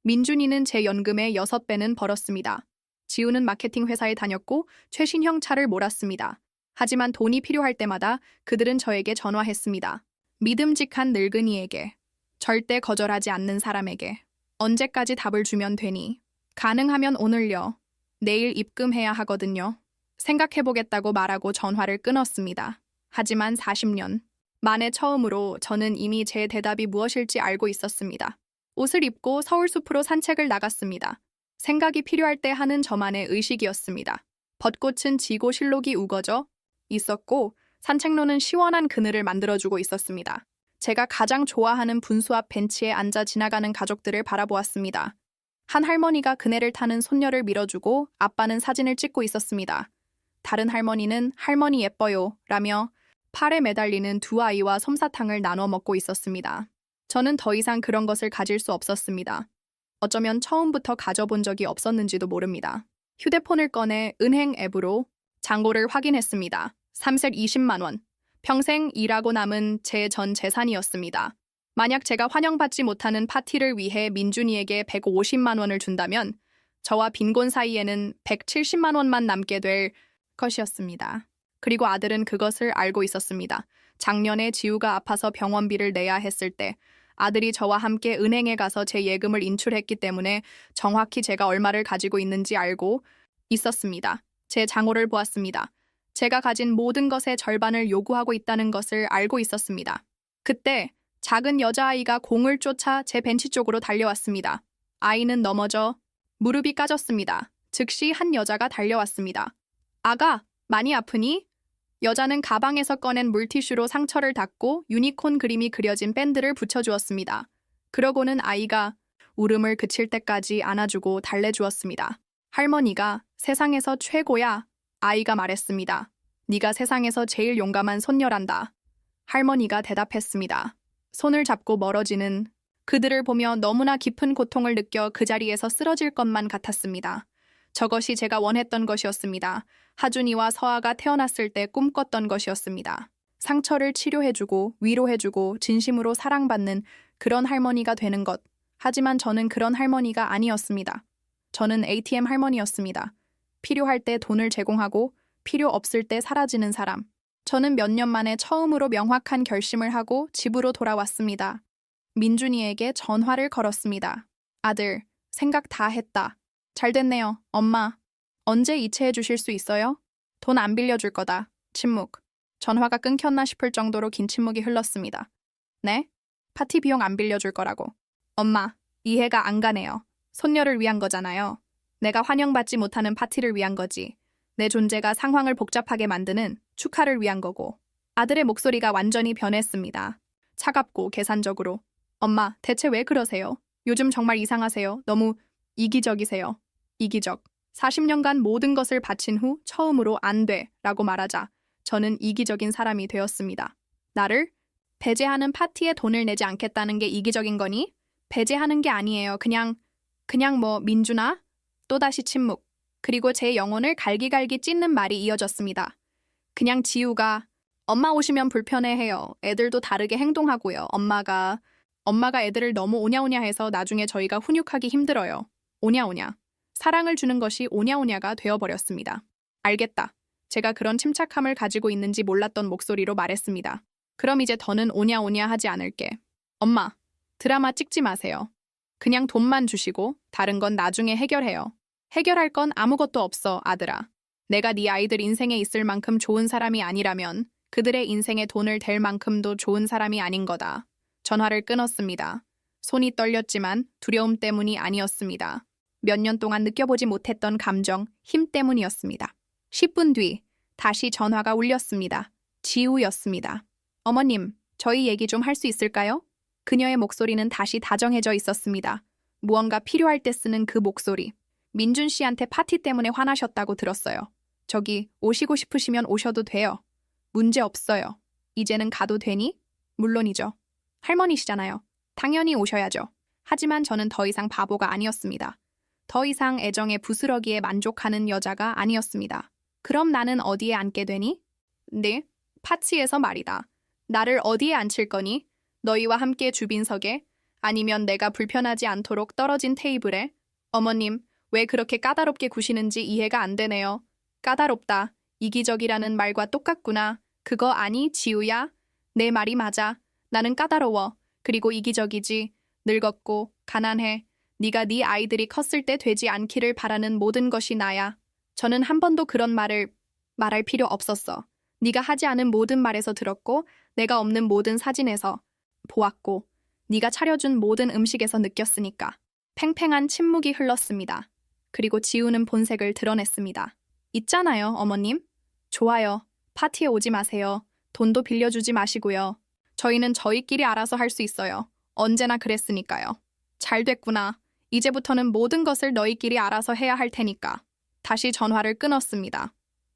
민준이는 제 연금의 6배는 벌었습니다. 지우는 마케팅 회사에 다녔고 최신형 차를 몰았습니다. 하지만 돈이 필요할 때마다 그들은 저에게 전화했습니다. 믿음직한 늙은이에게, 절대 거절하지 않는 사람에게. 언제까지 답을 주면 되니? 가능하면 오늘요. 내일 입금해야 하거든요. 생각해보겠다고 말하고 전화를 끊었습니다. 하지만 40년 만에 처음으로 저는 이미 제 대답이 무엇일지 알고 있었습니다. 옷을 입고 서울숲으로 산책을 나갔습니다. 생각이 필요할 때 하는 저만의 의식이었습니다. 벚꽃은 지고 실록이 우거져 있었고 산책로는 시원한 그늘을 만들어주고 있었습니다. 제가 가장 좋아하는 분수 앞 벤치에 앉아 지나가는 가족들을 바라보았습니다. 한 할머니가 그네를 타는 손녀를 밀어주고 아빠는 사진을 찍고 있었습니다. 다른 할머니는 할머니 예뻐요 라며 팔에 매달리는 두 아이와 솜사탕을 나눠 먹고 있었습니다. 저는 더 이상 그런 것을 가질 수 없었습니다. 어쩌면 처음부터 가져본 적이 없었는지도 모릅니다. 휴대폰을 꺼내 은행 앱으로 잔고를 확인했습니다. 320만 원. 평생 일하고 남은 제 전 재산이었습니다. 만약 제가 환영받지 못하는 파티를 위해 민준이에게 150만 원을 준다면 저와 빈곤 사이에는 170만 원만 남게 될 것이었습니다. 그리고 아들은 그것을 알고 있었습니다. 작년에 지우가 아파서 병원비를 내야 했을 때 아들이 저와 함께 은행에 가서 제 예금을 인출했기 때문에 정확히 제가 얼마를 가지고 있는지 알고 있었습니다. 제 장호를 보았습니다. 제가 가진 모든 것의 절반을 요구하고 있다는 것을 알고 있었습니다. 그때 작은 여자아이가 공을 쫓아 제 벤치 쪽으로 달려왔습니다. 아이는 넘어져 무릎이 까졌습니다. 즉시 한 여자가 달려왔습니다. 아가, 많이 아프니? 여자는 가방에서 꺼낸 물티슈로 상처를 닦고 유니콘 그림이 그려진 밴드를 붙여주었습니다. 그러고는 아이가 울음을 그칠 때까지 안아주고 달래주었습니다. 할머니가 세상에서 최고야. 아이가 말했습니다. 네가 세상에서 제일 용감한 손녀란다. 할머니가 대답했습니다. 손을 잡고 멀어지는 그들을 보며 너무나 깊은 고통을 느껴 그 자리에서 쓰러질 것만 같았습니다. 저것이 제가 원했던 것이었습니다. 하준이와 서아가 태어났을 때 꿈꿨던 것이었습니다. 상처를 치료해주고 위로해주고 진심으로 사랑받는 그런 할머니가 되는 것. 하지만 저는 그런 할머니가 아니었습니다. 저는 ATM 할머니였습니다. 필요할 때 돈을 제공하고 필요 없을 때 사라지는 사람. 저는 몇 년 만에 처음으로 명확한 결심을 하고 집으로 돌아왔습니다. 민준이에게 전화를 걸었습니다. 아들, 생각 다 했다. 잘 됐네요, 엄마. 언제 이체해 주실 수 있어요? 돈 안 빌려줄 거다. 침묵. 전화가 끊겼나 싶을 정도로 긴 침묵이 흘렀습니다. 네? 파티 비용 안 빌려줄 거라고. 엄마, 이해가 안 가네요. 손녀를 위한 거잖아요. 내가 환영받지 못하는 파티를 위한 거지. 내 존재가 상황을 복잡하게 만드는 축하를 위한 거고. 아들의 목소리가 완전히 변했습니다. 차갑고 계산적으로. 엄마, 대체 왜 그러세요? 요즘 정말 이상하세요. 너무 이기적이세요. 이기적. 40년간 모든 것을 바친 후 처음으로 안 돼 라고 말하자 저는 이기적인 사람이 되었습니다. 나를 배제하는 파티에 돈을 내지 않겠다는 게 이기적인 거니? 배제하는 게 아니에요. 그냥 뭐 민준아? 또다시 침묵. 그리고 제 영혼을 갈기갈기 찢는 말이 이어졌습니다. 그냥 지우가 엄마 오시면 불편해해요. 애들도 다르게 행동하고요. 엄마가 애들을 너무 오냐오냐 해서 나중에 저희가 훈육하기 힘들어요. 오냐오냐. 사랑을 주는 것이 오냐오냐가 되어버렸습니다. 알겠다. 제가 그런 침착함을 가지고 있는지 몰랐던 목소리로 말했습니다. 그럼 이제 더는 오냐오냐 하지 않을게. 엄마, 드라마 찍지 마세요. 그냥 돈만 주시고 다른 건 나중에 해결해요. 해결할 건 아무것도 없어, 아들아. 내가 네 아이들 인생에 있을 만큼 좋은 사람이 아니라면 그들의 인생에 돈을 댈 만큼도 좋은 사람이 아닌 거다. 전화를 끊었습니다. 손이 떨렸지만 두려움 때문이 아니었습니다. 몇 년 동안 느껴보지 못했던 감정, 힘 때문이었습니다. 10분 뒤 다시 전화가 울렸습니다. 지우였습니다. 어머님, 저희 얘기 좀 할 수 있을까요? 그녀의 목소리는 다시 다정해져 있었습니다. 무언가 필요할 때 쓰는 그 목소리. 민준 씨한테 파티 때문에 화나셨다고 들었어요. 저기 오시고 싶으시면 오셔도 돼요. 문제 없어요. 이제는 가도 되니? 물론이죠. 할머니시잖아요. 당연히 오셔야죠. 하지만 저는 더 이상 바보가 아니었습니다. 더 이상 애정의 부스러기에 만족하는 여자가 아니었습니다. 그럼 나는 어디에 앉게 되니? 네, 파티에서 말이다. 나를 어디에 앉힐 거니? 너희와 함께 주빈석에? 아니면 내가 불편하지 않도록 떨어진 테이블에? 어머님, 왜 그렇게 까다롭게 구시는지 이해가 안 되네요. 까다롭다. 이기적이라는 말과 똑같구나. 그거 아니, 지우야? 내 말이 맞아. 나는 까다로워. 그리고 이기적이지. 늙었고 가난해. 네가 네 아이들이 컸을 때 되지 않기를 바라는 모든 것이 나야. 저는 한 번도 그런 말을 말할 필요 없었어. 네가 하지 않은 모든 말에서 들었고 내가 없는 모든 사진에서 보았고 네가 차려준 모든 음식에서 느꼈으니까. 팽팽한 침묵이 흘렀습니다. 그리고 지우는 본색을 드러냈습니다. 있잖아요, 어머님. 좋아요. 파티에 오지 마세요. 돈도 빌려주지 마시고요. 저희는 저희끼리 알아서 할 수 있어요. 언제나 그랬으니까요. 잘 됐구나. 이제부터는 모든 것을 너희끼리 알아서 해야 할 테니까. 다시 전화를 끊었습니다.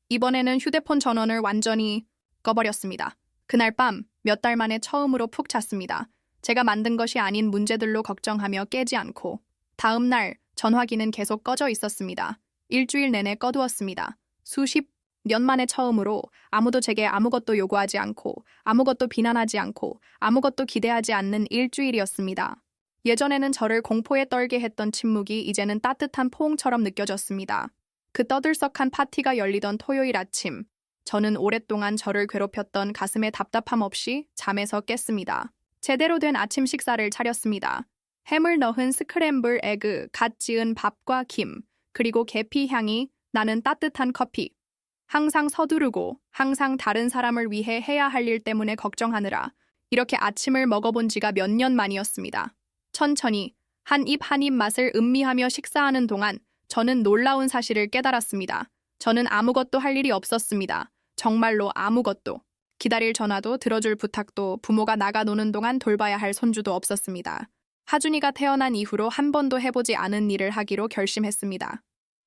이번에는 휴대폰 전원을 완전히 꺼버렸습니다. 그날 밤 몇 달 만에 처음으로 푹 잤습니다. 제가 만든 것이 아닌 문제들로 걱정하며 깨지 않고. 다음 날 전화기는 계속 꺼져 있었습니다. 일주일 내내 꺼두었습니다. 수십 년 만에 처음으로 아무도 제게 아무것도 요구하지 않고 아무것도 비난하지 않고 아무것도 기대하지 않는 일주일이었습니다. 예전에는 저를 공포에 떨게 했던 침묵이 이제는 따뜻한 포옹처럼 느껴졌습니다. 그 떠들썩한 파티가 열리던 토요일 아침, 저는 오랫동안 저를 괴롭혔던 가슴의 답답함 없이 잠에서 깼습니다. 제대로 된 아침 식사를 차렸습니다. 햄을 넣은 스크램블 에그, 갓 지은 밥과 김, 그리고 계피 향이 나는 따뜻한 커피. 항상 서두르고 항상 다른 사람을 위해 해야 할 일 때문에 걱정하느라 이렇게 아침을 먹어본 지가 몇 년 만이었습니다. 천천히 한 입 한 입 맛을 음미하며 식사하는 동안 저는 놀라운 사실을 깨달았습니다. 저는 아무것도 할 일이 없었습니다. 정말로 아무것도. 기다릴 전화도 들어줄 부탁도 부모가 나가 노는 동안 돌봐야 할 손주도 없었습니다. 하준이가 태어난 이후로 한 번도 해보지 않은 일을 하기로 결심했습니다.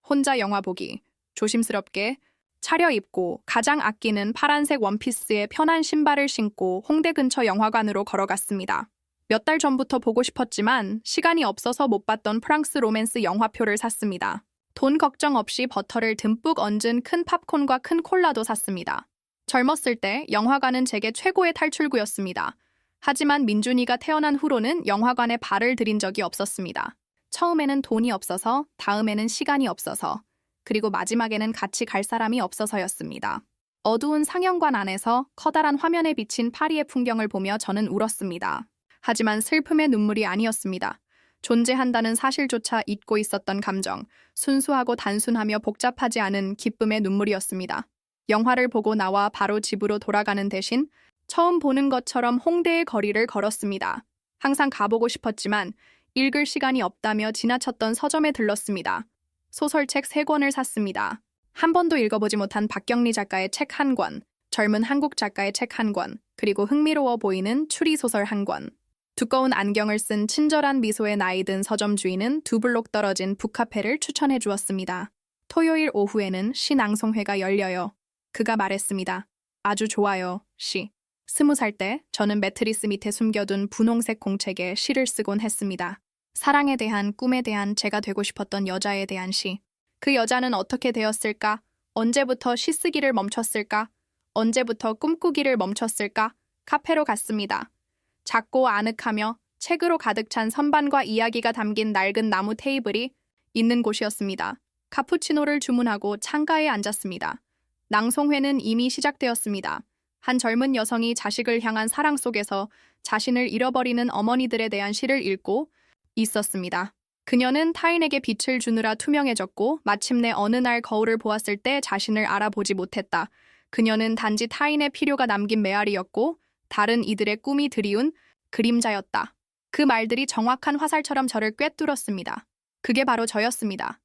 혼자 영화 보기. 조심스럽게 차려입고 가장 아끼는 파란색 원피스에 편한 신발을 신고 홍대 근처 영화관으로 걸어갔습니다. 몇 달 전부터 보고 싶었지만 시간이 없어서 못 봤던 프랑스 로맨스 영화표를 샀습니다. 돈 걱정 없이 버터를 듬뿍 얹은 큰 팝콘과 큰 콜라도 샀습니다. 젊었을 때 영화관은 제게 최고의 탈출구였습니다. 하지만 민준이가 태어난 후로는 영화관에 발을 들인 적이 없었습니다. 처음에는 돈이 없어서, 다음에는 시간이 없어서, 그리고 마지막에는 같이 갈 사람이 없어서였습니다. 어두운 상영관 안에서 커다란 화면에 비친 파리의 풍경을 보며 저는 울었습니다. 하지만 슬픔의 눈물이 아니었습니다. 존재한다는 사실조차 잊고 있었던 감정, 순수하고 단순하며 복잡하지 않은 기쁨의 눈물이었습니다. 영화를 보고 나와 바로 집으로 돌아가는 대신 처음 보는 것처럼 홍대의 거리를 걸었습니다. 항상 가보고 싶었지만 읽을 시간이 없다며 지나쳤던 서점에 들렀습니다. 소설책 3권을 샀습니다. 한 번도 읽어보지 못한 박경리 작가의 책 1권, 젊은 한국 작가의 책 1권, 그리고 흥미로워 보이는 추리소설 1권. 두꺼운 안경을 쓴 친절한 미소의 나이든 서점 주인은 2블록 떨어진 북카페를 추천해 주었습니다. 토요일 오후에는 시 낭송회가 열려요. 그가 말했습니다. 아주 좋아요, 시. 20살 때 저는 매트리스 밑에 숨겨둔 분홍색 공책에 시를 쓰곤 했습니다. 사랑에 대한, 꿈에 대한, 제가 되고 싶었던 여자에 대한 시. 그 여자는 어떻게 되었을까? 언제부터 시 쓰기를 멈췄을까? 언제부터 꿈꾸기를 멈췄을까? 카페로 갔습니다. 작고 아늑하며 책으로 가득 찬 선반과 이야기가 담긴 낡은 나무 테이블이 있는 곳이었습니다. 카푸치노를 주문하고 창가에 앉았습니다. 낭송회는 이미 시작되었습니다. 한 젊은 여성이 자식을 향한 사랑 속에서 자신을 잃어버리는 어머니들에 대한 시를 읽고 있었습니다. 그녀는 타인에게 빛을 주느라 투명해졌고 마침내 어느 날 거울을 보았을 때 자신을 알아보지 못했다. 그녀는 단지 타인의 필요가 남긴 메아리였고 다른 이들의 꿈이 드리운 그림자였다. 그 말들이 정확한 화살처럼 저를 꿰뚫었습니다. 그게 바로 저였습니다.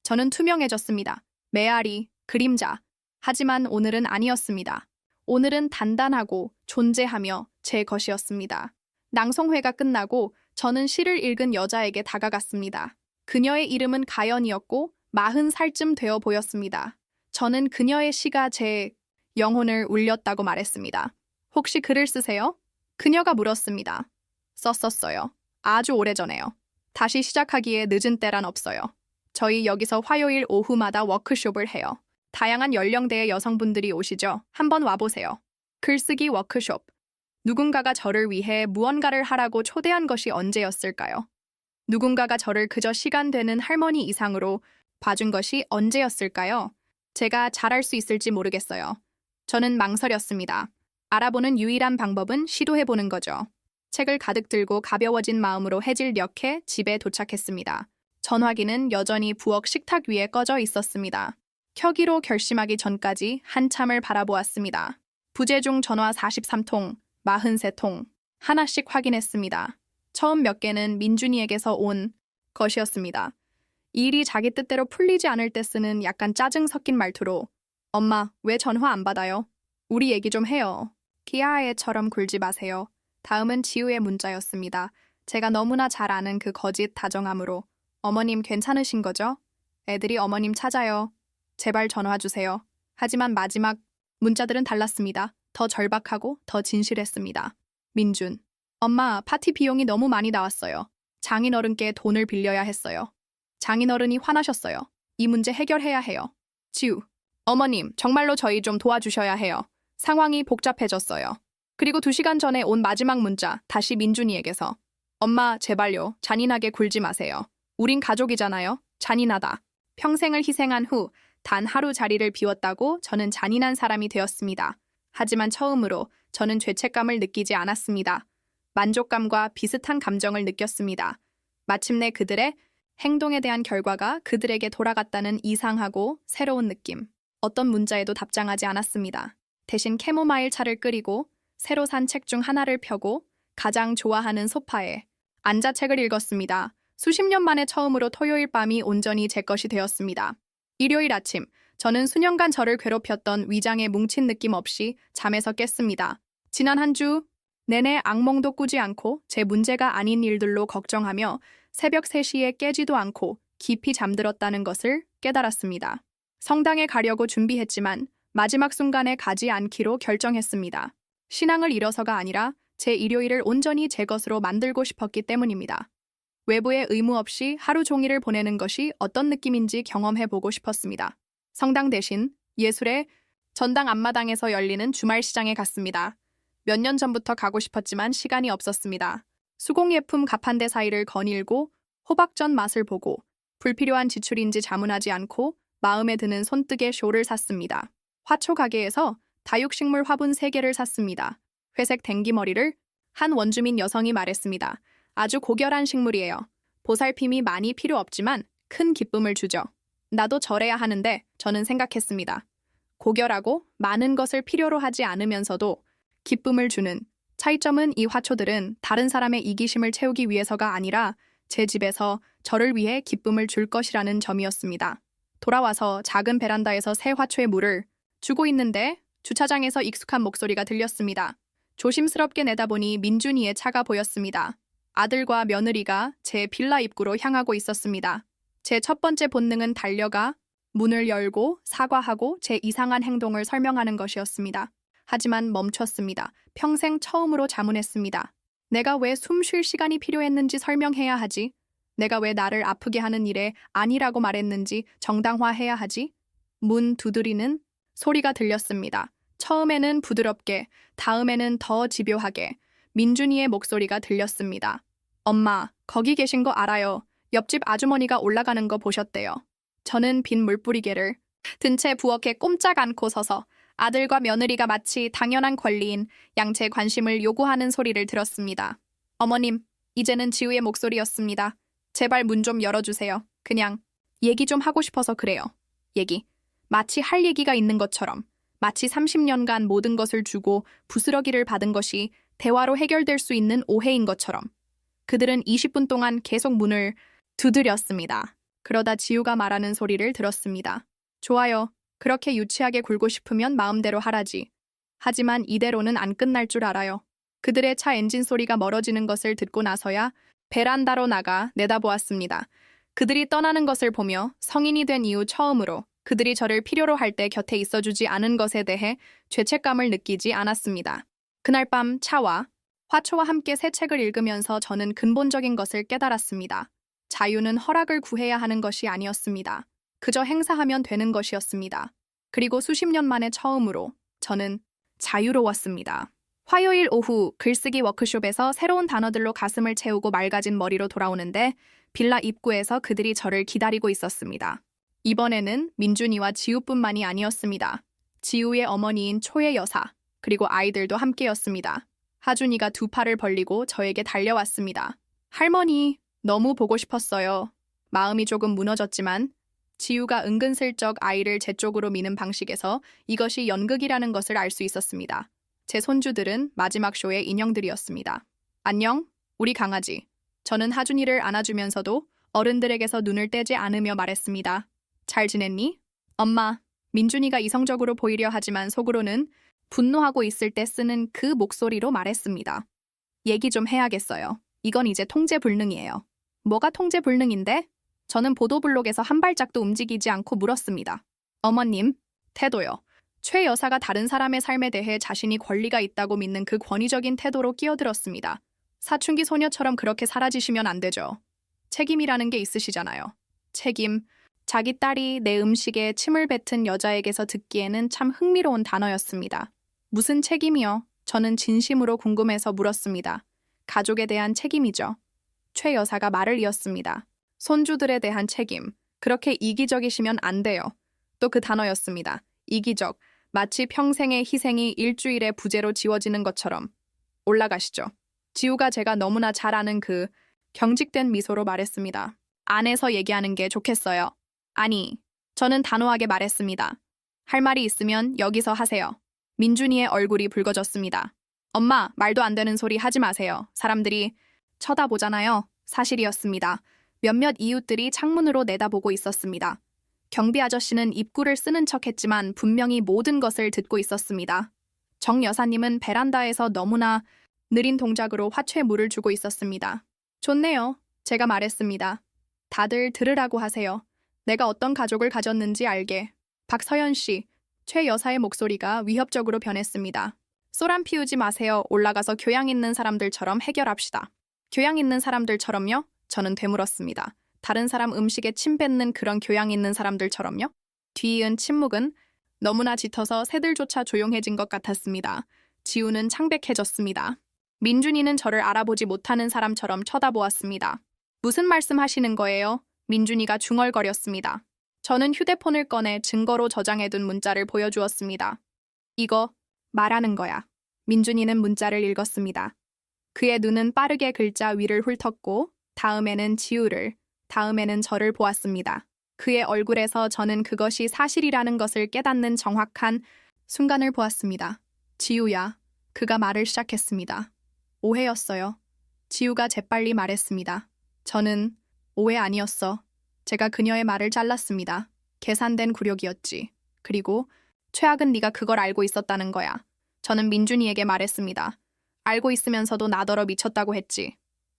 저는 투명해졌습니다. 메아리, 그림자. 하지만 오늘은 아니었습니다. 오늘은 단단하고 존재하며 제 것이었습니다. 낭송회가 끝나고 저는 시를 읽은 여자에게 다가갔습니다. 그녀의 이름은 가연이었고 40살쯤 되어 보였습니다. 저는 그녀의 시가 제 영혼을 울렸다고 말했습니다. 혹시 글을 쓰세요? 그녀가 물었습니다. 썼었어요. 아주 오래전에요. 다시 시작하기에 늦은 때란 없어요. 저희 여기서 화요일 오후마다 워크숍을 해요. 다양한 연령대의 여성분들이 오시죠. 한번 와보세요. 글쓰기 워크숍. 누군가가 저를 위해 무언가를 하라고 초대한 것이 언제였을까요? 누군가가 저를 그저 시간 되는 할머니 이상으로 봐준 것이 언제였을까요? 제가 잘할 수 있을지 모르겠어요. 저는 망설였습니다. 알아보는 유일한 방법은 시도해보는 거죠. 책을 가득 들고 가벼워진 마음으로 해질녘에 집에 도착했습니다. 전화기는 여전히 부엌 식탁 위에 꺼져 있었습니다. 켜기로 결심하기 전까지 한참을 바라보았습니다. 부재중 전화 43통, 43통, 하나씩 확인했습니다. 처음 몇 개는 민준이에게서 온 것이었습니다. 이 일이 자기 뜻대로 풀리지 않을 때 쓰는 약간 짜증 섞인 말투로 엄마, 왜 전화 안 받아요? 우리 얘기 좀 해요. 기아아이처럼 굴지 마세요. 다음은 지우의 문자였습니다. 제가 너무나 잘 아는 그 거짓 다정함으로 어머님 괜찮으신 거죠? 애들이 어머님 찾아요. 제발 전화 주세요. 하지만 마지막 문자들은 달랐습니다. 더 절박하고 더 진실했습니다. 민준. 엄마, 파티 비용이 너무 많이 나왔어요. 장인어른께 돈을 빌려야 했어요. 장인어른이 화나셨어요. 이 문제 해결해야 해요. 지우. 어머님, 정말로 저희 좀 도와주셔야 해요. 상황이 복잡해졌어요. 그리고 2시간 전에 온 마지막 문자, 다시 민준이에게서. 엄마, 제발요. 잔인하게 굴지 마세요. 우린 가족이잖아요. 잔인하다. 평생을 희생한 후 단 하루 자리를 비웠다고 저는 잔인한 사람이 되었습니다. 하지만 처음으로 저는 죄책감을 느끼지 않았습니다. 만족감과 비슷한 감정을 느꼈습니다. 마침내 그들의 행동에 대한 결과가 그들에게 돌아갔다는 이상하고 새로운 느낌. 어떤 문자에도 답장하지 않았습니다. 대신 캐모마일 차를 끓이고 새로 산 책 중 하나를 펴고 가장 좋아하는 소파에 앉아 책을 읽었습니다. 수십 년 만에 처음으로 토요일 밤이 온전히 제 것이 되었습니다. 일요일 아침, 저는 수년간 저를 괴롭혔던 위장에 뭉친 느낌 없이 잠에서 깼습니다. 지난 한 주 내내 악몽도 꾸지 않고 제 문제가 아닌 일들로 걱정하며 새벽 3시에 깨지도 않고 깊이 잠들었다는 것을 깨달았습니다. 성당에 가려고 준비했지만 마지막 순간에 가지 않기로 결정했습니다. 신앙을 잃어서가 아니라 제 일요일을 온전히 제 것으로 만들고 싶었기 때문입니다. 외부의 의무 없이 하루 종일을 보내는 것이 어떤 느낌인지 경험해보고 싶었습니다. 성당 대신 예술의 전당 앞마당에서 열리는 주말 시장에 갔습니다. 몇 년 전부터 가고 싶었지만 시간이 없었습니다. 수공예품 가판대 사이를 거닐고 호박전 맛을 보고 불필요한 지출인지 자문하지 않고 마음에 드는 손뜨개 쇼를 샀습니다. 화초 가게에서 다육식물 화분 3개를 샀습니다. 회색 댕기머리를 한 원주민 여성이 말했습니다. 아주 고결한 식물이에요. 보살핌이 많이 필요 없지만 큰 기쁨을 주죠. 나도 절해야 하는데 저는 생각했습니다. 고결하고 많은 것을 필요로 하지 않으면서도 기쁨을 주는 차이점은 이 화초들은 다른 사람의 이기심을 채우기 위해서가 아니라 제 집에서 저를 위해 기쁨을 줄 것이라는 점이었습니다. 돌아와서 작은 베란다에서 새 화초에 물을 주고 있는데 주차장에서 익숙한 목소리가 들렸습니다. 조심스럽게 내다보니 민준이의 차가 보였습니다. 아들과 며느리가 제 빌라 입구로 향하고 있었습니다. 제 첫 번째 본능은 달려가 문을 열고 사과하고 제 이상한 행동을 설명하는 것이었습니다. 하지만 멈췄습니다. 평생 처음으로 자문했습니다. 내가 왜 숨 쉴 시간이 필요했는지 설명해야 하지? 내가 왜 나를 아프게 하는 일에 아니라고 말했는지 정당화해야 하지? 문 두드리는 소리가 들렸습니다. 처음에는 부드럽게, 다음에는 더 집요하게 민준이의 목소리가 들렸습니다. 엄마, 거기 계신 거 알아요. 옆집 아주머니가 올라가는 거 보셨대요. 저는 빈 물뿌리개를 든 채 부엌에 꼼짝 않고 서서 아들과 며느리가 마치 당연한 권리인 양채 관심을 요구하는 소리를 들었습니다. 어머님, 이제는 지우의 목소리였습니다. 제발 문 좀 열어주세요. 그냥 얘기 좀 하고 싶어서 그래요. 얘기. 마치 할 얘기가 있는 것처럼. 마치 30년간 모든 것을 주고 부스러기를 받은 것이 대화로 해결될 수 있는 오해인 것처럼. 그들은 20분 동안 계속 문을 두드렸습니다. 그러다 지우가 말하는 소리를 들었습니다. 좋아요. 그렇게 유치하게 굴고 싶으면 마음대로 하라지. 하지만 이대로는 안 끝날 줄 알아요. 그들의 차 엔진 소리가 멀어지는 것을 듣고 나서야 베란다로 나가 내다보았습니다. 그들이 떠나는 것을 보며 성인이 된 이후 처음으로 그들이 저를 필요로 할 때 곁에 있어주지 않은 것에 대해 죄책감을 느끼지 않았습니다. 그날 밤 차와 화초와 함께 새 책을 읽으면서 저는 근본적인 것을 깨달았습니다. 자유는 허락을 구해야 하는 것이 아니었습니다. 그저 행사하면 되는 것이었습니다. 그리고 수십 년 만에 처음으로 저는 자유로웠습니다. 화요일 오후 글쓰기 워크숍에서 새로운 단어들로 가슴을 채우고 맑아진 머리로 돌아오는데 빌라 입구에서 그들이 저를 기다리고 있었습니다. 이번에는 민준이와 지우뿐만이 아니었습니다. 지우의 어머니인 초의 여사, 그리고 아이들도 함께였습니다. 하준이가 두 팔을 벌리고 저에게 달려왔습니다. 할머니, 너무 보고 싶었어요. 마음이 조금 무너졌지만 지우가 은근슬쩍 아이를 제 쪽으로 미는 방식에서 이것이 연극이라는 것을 알 수 있었습니다. 제 손주들은 마지막 쇼의 인형들이었습니다. 안녕, 우리 강아지. 저는 하준이를 안아주면서도 어른들에게서 눈을 떼지 않으며 말했습니다. 잘 지냈니? 엄마, 민준이가 이성적으로 보이려 하지만 속으로는 분노하고 있을 때 쓰는 그 목소리로 말했습니다. 얘기 좀 해야겠어요. 이건 이제 통제불능이에요. 뭐가 통제불능인데? 저는 보도블록에서 한 발짝도 움직이지 않고 물었습니다. 어머님, 태도요. 최 여사가 다른 사람의 삶에 대해 자신이 권리가 있다고 믿는 그 권위적인 태도로 끼어들었습니다. 사춘기 소녀처럼 그렇게 사라지시면 안 되죠. 책임이라는 게 있으시잖아요. 책임. 자기 딸이 내 음식에 침을 뱉은 여자에게서 듣기에는 참 흥미로운 단어였습니다. 무슨 책임이요? 저는 진심으로 궁금해서 물었습니다. 가족에 대한 책임이죠. 최 여사가 말을 이었습니다. 손주들에 대한 책임. 그렇게 이기적이시면 안 돼요. 또 그 단어였습니다. 이기적. 마치 평생의 희생이 일주일의 부재로 지워지는 것처럼. 올라가시죠. 지우가 제가 너무나 잘 아는 그 경직된 미소로 말했습니다. 안에서 얘기하는 게 좋겠어요. 아니, 저는 단호하게 말했습니다. 할 말이 있으면 여기서 하세요. 민준이의 얼굴이 붉어졌습니다. 엄마, 말도 안 되는 소리 하지 마세요. 사람들이 쳐다보잖아요. 사실이었습니다. 몇몇 이웃들이 창문으로 내다보고 있었습니다. 경비 아저씨는 입구를 쓰는 척했지만 분명히 모든 것을 듣고 있었습니다. 정 여사님은 베란다에서 너무나 느린 동작으로 화초에 물을 주고 있었습니다. 좋네요. 제가 말했습니다. 다들 들으라고 하세요. 내가 어떤 가족을 가졌는지 알게. 박서연 씨, 최 여사의 목소리가 위협적으로 변했습니다. 소란 피우지 마세요. 올라가서 교양 있는 사람들처럼 해결합시다. 교양 있는 사람들처럼요? 저는 되물었습니다. 다른 사람 음식에 침 뱉는 그런 교양 있는 사람들처럼요? 뒤이은 침묵은 너무나 짙어서 새들조차 조용해진 것 같았습니다. 지우는 창백해졌습니다. 민준이는 저를 알아보지 못하는 사람처럼 쳐다보았습니다. 무슨 말씀하시는 거예요? 민준이가 중얼거렸습니다. 저는 휴대폰을 꺼내 증거로 저장해둔 문자를 보여주었습니다. 이거 말하는 거야. 민준이는 문자를 읽었습니다. 그의 눈은 빠르게 글자 위를 훑었고 다음에는 지우를, 다음에는 저를 보았습니다. 그의 얼굴에서 저는 그것이 사실이라는 것을 깨닫는 정확한 순간을 보았습니다. 지우야, 그가 말을 시작했습니다. 오해였어요. 지우가 재빨리 말했습니다. 저는 오해 아니었어. 제가 그녀의 말을 잘랐습니다. 계산된 굴욕이었지. 그리고 최악은 네가 그걸 알고 있었다는 거야. 저는 민준이에게 말했습니다. 알고 있으면서도 나더러 미쳤다고 했지.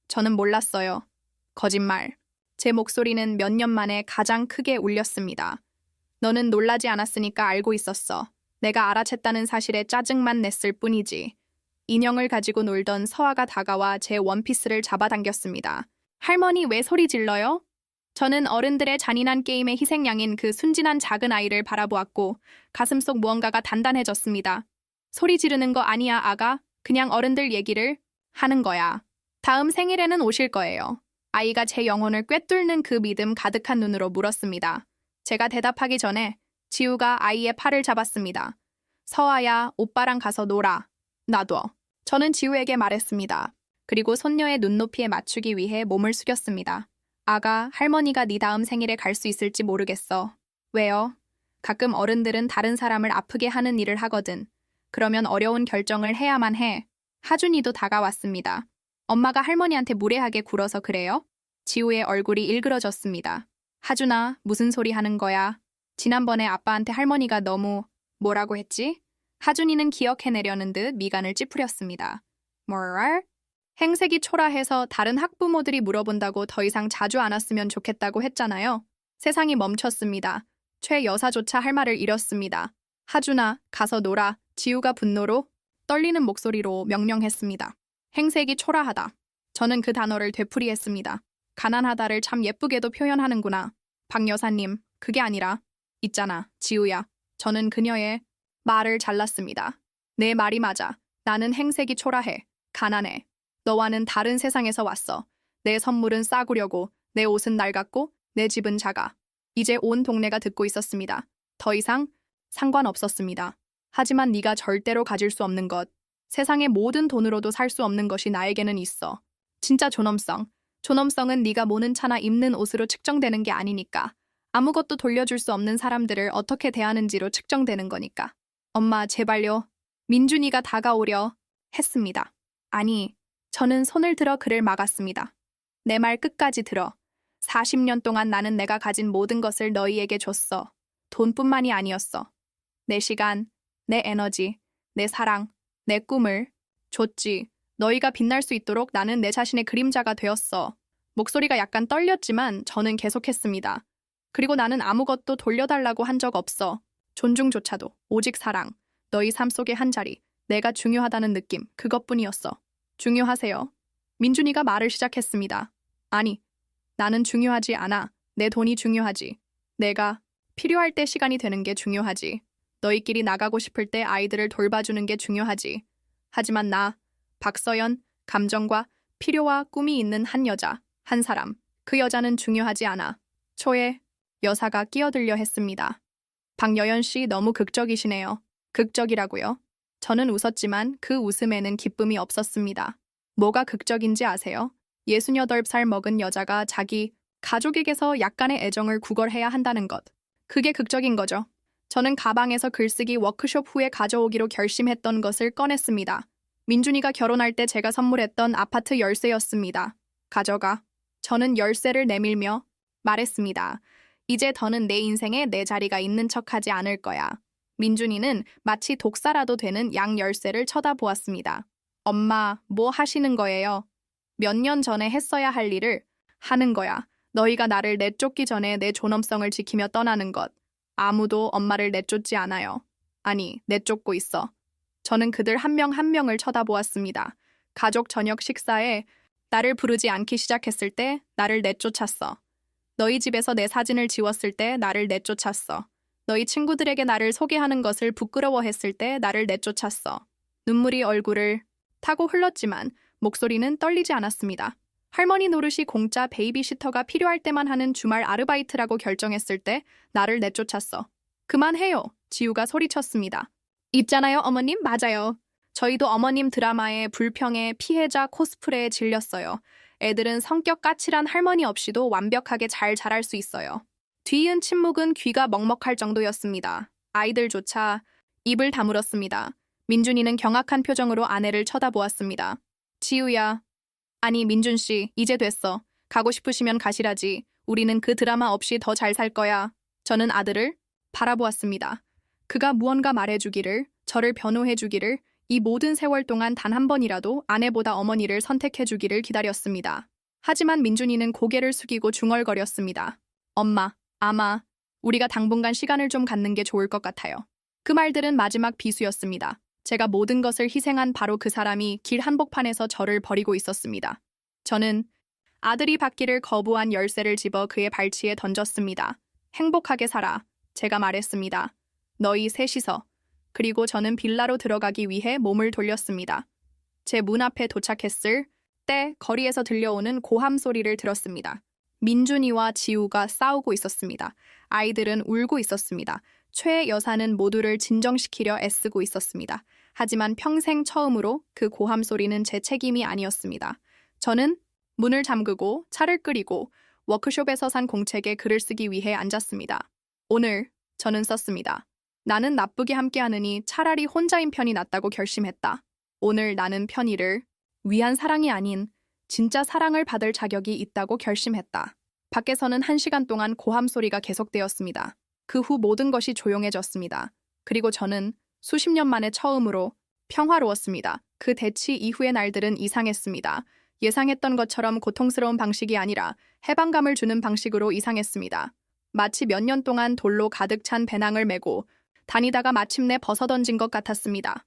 저는 몰랐어요. 거짓말. 제 목소리는 몇 년 만에 가장 크게 울렸습니다. 너는 놀라지 않았으니까 알고 있었어. 내가 알아챘다는 사실에 짜증만 냈을 뿐이지. 인형을 가지고 놀던 서아가 다가와 제 원피스를 잡아당겼습니다. 할머니 왜 소리 질러요? 저는 어른들의 잔인한 게임의 희생양인 그 순진한 작은 아이를 바라보았고 가슴속 무언가가 단단해졌습니다. 소리 지르는 거 아니야, 아가. 그냥 어른들 얘기를 하는 거야. 다음 생일에는 오실 거예요. 아이가 제 영혼을 꿰뚫는 그 믿음 가득한 눈으로 물었습니다. 제가 대답하기 전에 지우가 아이의 팔을 잡았습니다. 서아야, 오빠랑 가서 놀아. 놔둬. 저는 지우에게 말했습니다. 그리고 손녀의 눈높이에 맞추기 위해 몸을 숙였습니다. 아가, 할머니가 네 다음 생일에 갈 수 있을지 모르겠어. 왜요? 가끔 어른들은 다른 사람을 아프게 하는 일을 하거든. 그러면 어려운 결정을 해야만 해. 하준이도 다가왔습니다. 엄마가 할머니한테 무례하게 굴어서 그래요? 지우의 얼굴이 일그러졌습니다. 하준아, 무슨 소리 하는 거야? 지난번에 아빠한테 할머니가 너무 뭐라고 했지? 하준이는 기억해내려는 듯 미간을 찌푸렸습니다. 뭘? 행색이 초라해서 다른 학부모들이 물어본다고 더 이상 자주 안 왔으면 좋겠다고 했잖아요. 세상이 멈췄습니다. 최 여사조차 할 말을 잃었습니다. 하준아, 가서 놀아. 지우가 분노로 떨리는 목소리로 명령했습니다. 행색이 초라하다. 저는 그 단어를 되풀이했습니다. 가난하다를 참 예쁘게도 표현하는구나. 박 여사님, 그게 아니라 있잖아, 지우야. 저는 그녀의 말을 잘랐습니다. 내 말이 맞아. 나는 행색이 초라해. 가난해. 너와는 다른 세상에서 왔어. 내 선물은 싸구려고, 내 옷은 낡았고, 내 집은 작아. 이제 온 동네가 듣고 있었습니다. 더 이상 상관없었습니다. 하지만 네가 절대로 가질 수 없는 것, 세상의 모든 돈으로도 살 수 없는 것이 나에게는 있어. 진짜 존엄성. 존엄성은 네가 모는 차나 입는 옷으로 측정되는 게 아니니까. 아무것도 돌려줄 수 없는 사람들을 어떻게 대하는지로 측정되는 거니까. 엄마, 제발요. 민준이가 다가오려 했습니다. 아니, 저는 손을 들어 그를 막았습니다. 내 말 끝까지 들어. 40년 동안 나는 내가 가진 모든 것을 너희에게 줬어. 돈뿐만이 아니었어. 내 시간, 내 에너지, 내 사랑, 내 꿈을 줬지. 너희가 빛날 수 있도록 나는 내 자신의 그림자가 되었어. 목소리가 약간 떨렸지만 저는 계속했습니다. 그리고 나는 아무것도 돌려달라고 한 적 없어. 존중조차도, 오직 사랑. 너희 삶 속의 한 자리, 내가 중요하다는 느낌, 그것뿐이었어. 중요하세요? 민준이가 말을 시작했습니다. 아니, 나는 중요하지 않아. 내 돈이 중요하지. 내가 필요할 때 시간이 되는 게 중요하지. 너희끼리 나가고 싶을 때 아이들을 돌봐주는 게 중요하지. 하지만 나, 박서연, 감정과 필요와 꿈이 있는 한 여자, 한 사람. 그 여자는 중요하지 않아. 초에 여사가 끼어들려 했습니다. 박여연 씨 너무 극적이시네요. 극적이라고요? 저는 웃었지만 그 웃음에는 기쁨이 없었습니다. 뭐가 극적인지 아세요? 68살 먹은 여자가 자기 가족에게서 약간의 애정을 구걸해야 한다는 것. 그게 극적인 거죠. 저는 가방에서 글쓰기 워크숍 후에 가져오기로 결심했던 것을 꺼냈습니다. 민준이가 결혼할 때 제가 선물했던 아파트 열쇠였습니다. 가져가. 저는 열쇠를 내밀며 말했습니다. 이제 더는 내 인생에 내 자리가 있는 척하지 않을 거야. 민준이는 마치 독사라도 되는 양 열쇠를 쳐다보았습니다. 엄마, 뭐 하시는 거예요? 몇 년 전에 했어야 할 일을 하는 거야. 너희가 나를 내쫓기 전에 내 존엄성을 지키며 떠나는 것. 아무도 엄마를 내쫓지 않아요. 아니, 내쫓고 있어. 저는 그들 한 명 한 명을 쳐다보았습니다. 가족 저녁 식사에 나를 부르지 않기 시작했을 때 나를 내쫓았어. 너희 집에서 내 사진을 지웠을 때 나를 내쫓았어. 너희 친구들에게 나를 소개하는 것을 부끄러워했을 때 나를 내쫓았어. 눈물이 얼굴을 타고 흘렀지만 목소리는 떨리지 않았습니다. 할머니 노릇이 공짜 베이비시터가 필요할 때만 하는 주말 아르바이트라고 결정했을 때 나를 내쫓았어. 그만해요. 지우가 소리쳤습니다. 있잖아요, 어머님. 맞아요. 저희도 어머님 드라마의 불평에 피해자 코스프레에 질렸어요. 애들은 성격 까칠한 할머니 없이도 완벽하게 잘 자랄 수 있어요. 뒤이은 침묵은 귀가 먹먹할 정도였습니다. 아이들조차 입을 다물었습니다. 민준이는 경악한 표정으로 아내를 쳐다보았습니다. 지우야. 아니, 민준 씨, 이제 됐어. 가고 싶으시면 가시라지. 우리는 그 드라마 없이 더 잘 살 거야. 저는 아들을 바라보았습니다. 그가 무언가 말해주기를, 저를 변호해주기를, 이 모든 세월 동안 단 한 번이라도 아내보다 어머니를 선택해주기를 기다렸습니다. 하지만 민준이는 고개를 숙이고 중얼거렸습니다. 엄마, 아마 우리가 당분간 시간을 좀 갖는 게 좋을 것 같아요. 그 말들은 마지막 비수였습니다. 제가 모든 것을 희생한 바로 그 사람이 길 한복판에서 저를 버리고 있었습니다. 저는 아들이 받기를 거부한 열쇠를 집어 그의 발치에 던졌습니다. 행복하게 살아. 제가 말했습니다. 너희 셋이서. 그리고 저는 빌라로 들어가기 위해 몸을 돌렸습니다. 제 문 앞에 도착했을 때 거리에서 들려오는 고함 소리를 들었습니다. 민준이와 지우가 싸우고 있었습니다. 아이들은 울고 있었습니다. 최 여사는 모두를 진정시키려 애쓰고 있었습니다. 하지만 평생 처음으로 그 고함 소리는 제 책임이 아니었습니다. 저는 문을 잠그고 차를 끓이고 워크숍에서 산 공책에 글을 쓰기 위해 앉았습니다. 오늘 저는 썼습니다. 나는 나쁘게 함께하느니 차라리 혼자인 편이 낫다고 결심했다. 오늘 나는 편의를 위한 사랑이 아닌 진짜 사랑을 받을 자격이 있다고 결심했다. 밖에서는 1시간 동안 고함 소리가 계속되었습니다. 그 후 모든 것이 조용해졌습니다. 그리고 저는 수십 년 만에 처음으로 평화로웠습니다. 그 대치 이후의 날들은 이상했습니다. 예상했던 것처럼 고통스러운 방식이 아니라 해방감을 주는 방식으로 이상했습니다. 마치 몇 년 동안 돌로 가득 찬 배낭을 메고 다니다가 마침내 벗어던진 것 같았습니다.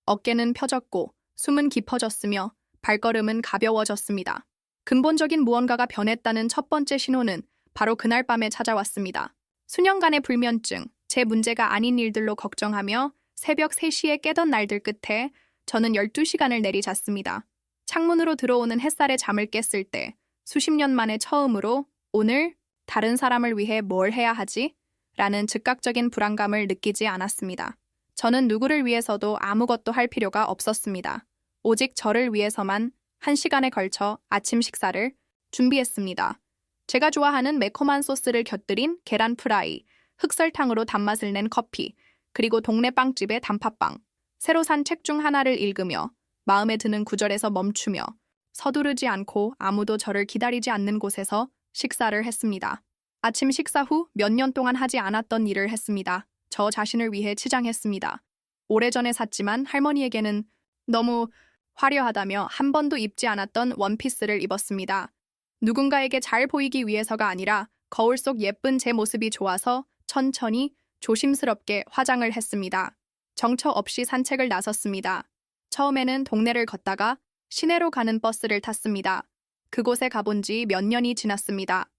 어깨는 펴졌고 숨은 깊어졌으며 발걸음은 가벼워졌습니다. 근본적인 무언가가 변했다는 첫 번째 신호는 바로 그날 밤에 찾아왔습니다. 수년간의 불면증, 제 문제가 아닌 일들로 걱정하며 새벽 3시에 깨던 날들 끝에 저는 12시간을 내리잤습니다. 창문으로 들어오는 햇살에 잠을 깼을 때 수십 년 만에 처음으로 오늘 다른 사람을 위해 뭘 해야 하지? 라는 즉각적인 불안감을 느끼지 않았습니다. 저는 누구를 위해서도 아무것도 할 필요가 없었습니다. 오직 저를 위해서만 1시간에 걸쳐 아침 식사를 준비했습니다. 제가 좋아하는 매콤한 소스를 곁들인 계란 프라이, 흑설탕으로 단맛을 낸 커피, 그리고 동네 빵집의 단팥빵. 새로 산 책 중 하나를 읽으며 마음에 드는 구절에서 멈추며 서두르지 않고 아무도 저를 기다리지 않는 곳에서 식사를 했습니다. 아침 식사 후 몇 년 동안 하지 않았던 일을 했습니다. 저 자신을 위해 치장했습니다. 오래전에 샀지만 할머니에게는 너무 화려하다며 한 번도 입지 않았던 원피스를 입었습니다. 누군가에게 잘 보이기 위해서가 아니라 거울 속 예쁜 제 모습이 좋아서 천천히 조심스럽게 화장을 했습니다. 정처 없이 산책을 나섰습니다. 처음에는 동네를 걷다가 시내로 가는 버스를 탔습니다. 그곳에 가본 지 몇 년이 지났습니다.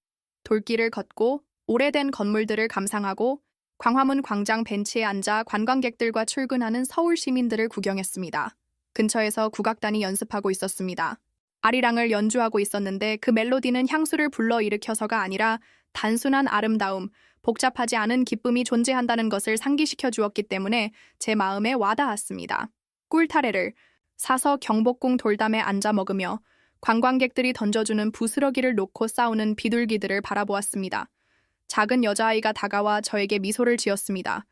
돌길을 걷고 오래된 건물들을 감상하고 광화문 광장 벤치에 앉아 관광객들과 출근하는 서울 시민들을 구경했습니다. 근처에서 국악단이 연습하고 있었습니다. 아리랑을 연주하고 있었는데 그 멜로디는 향수를 불러일으켜서가 아니라 단순한 아름다움, 복잡하지 않은 기쁨이 존재한다는 것을 상기시켜 주었기 때문에 제 마음에 와닿았습니다. 꿀타래를 사서 경복궁 돌담에 앉아 먹으며 관광객들이 던져주는 부스러기를 놓고 싸우는 비둘기들을 바라보았습니다. 작은 여자아이가 다가와 저에게 미소를 지었습니다.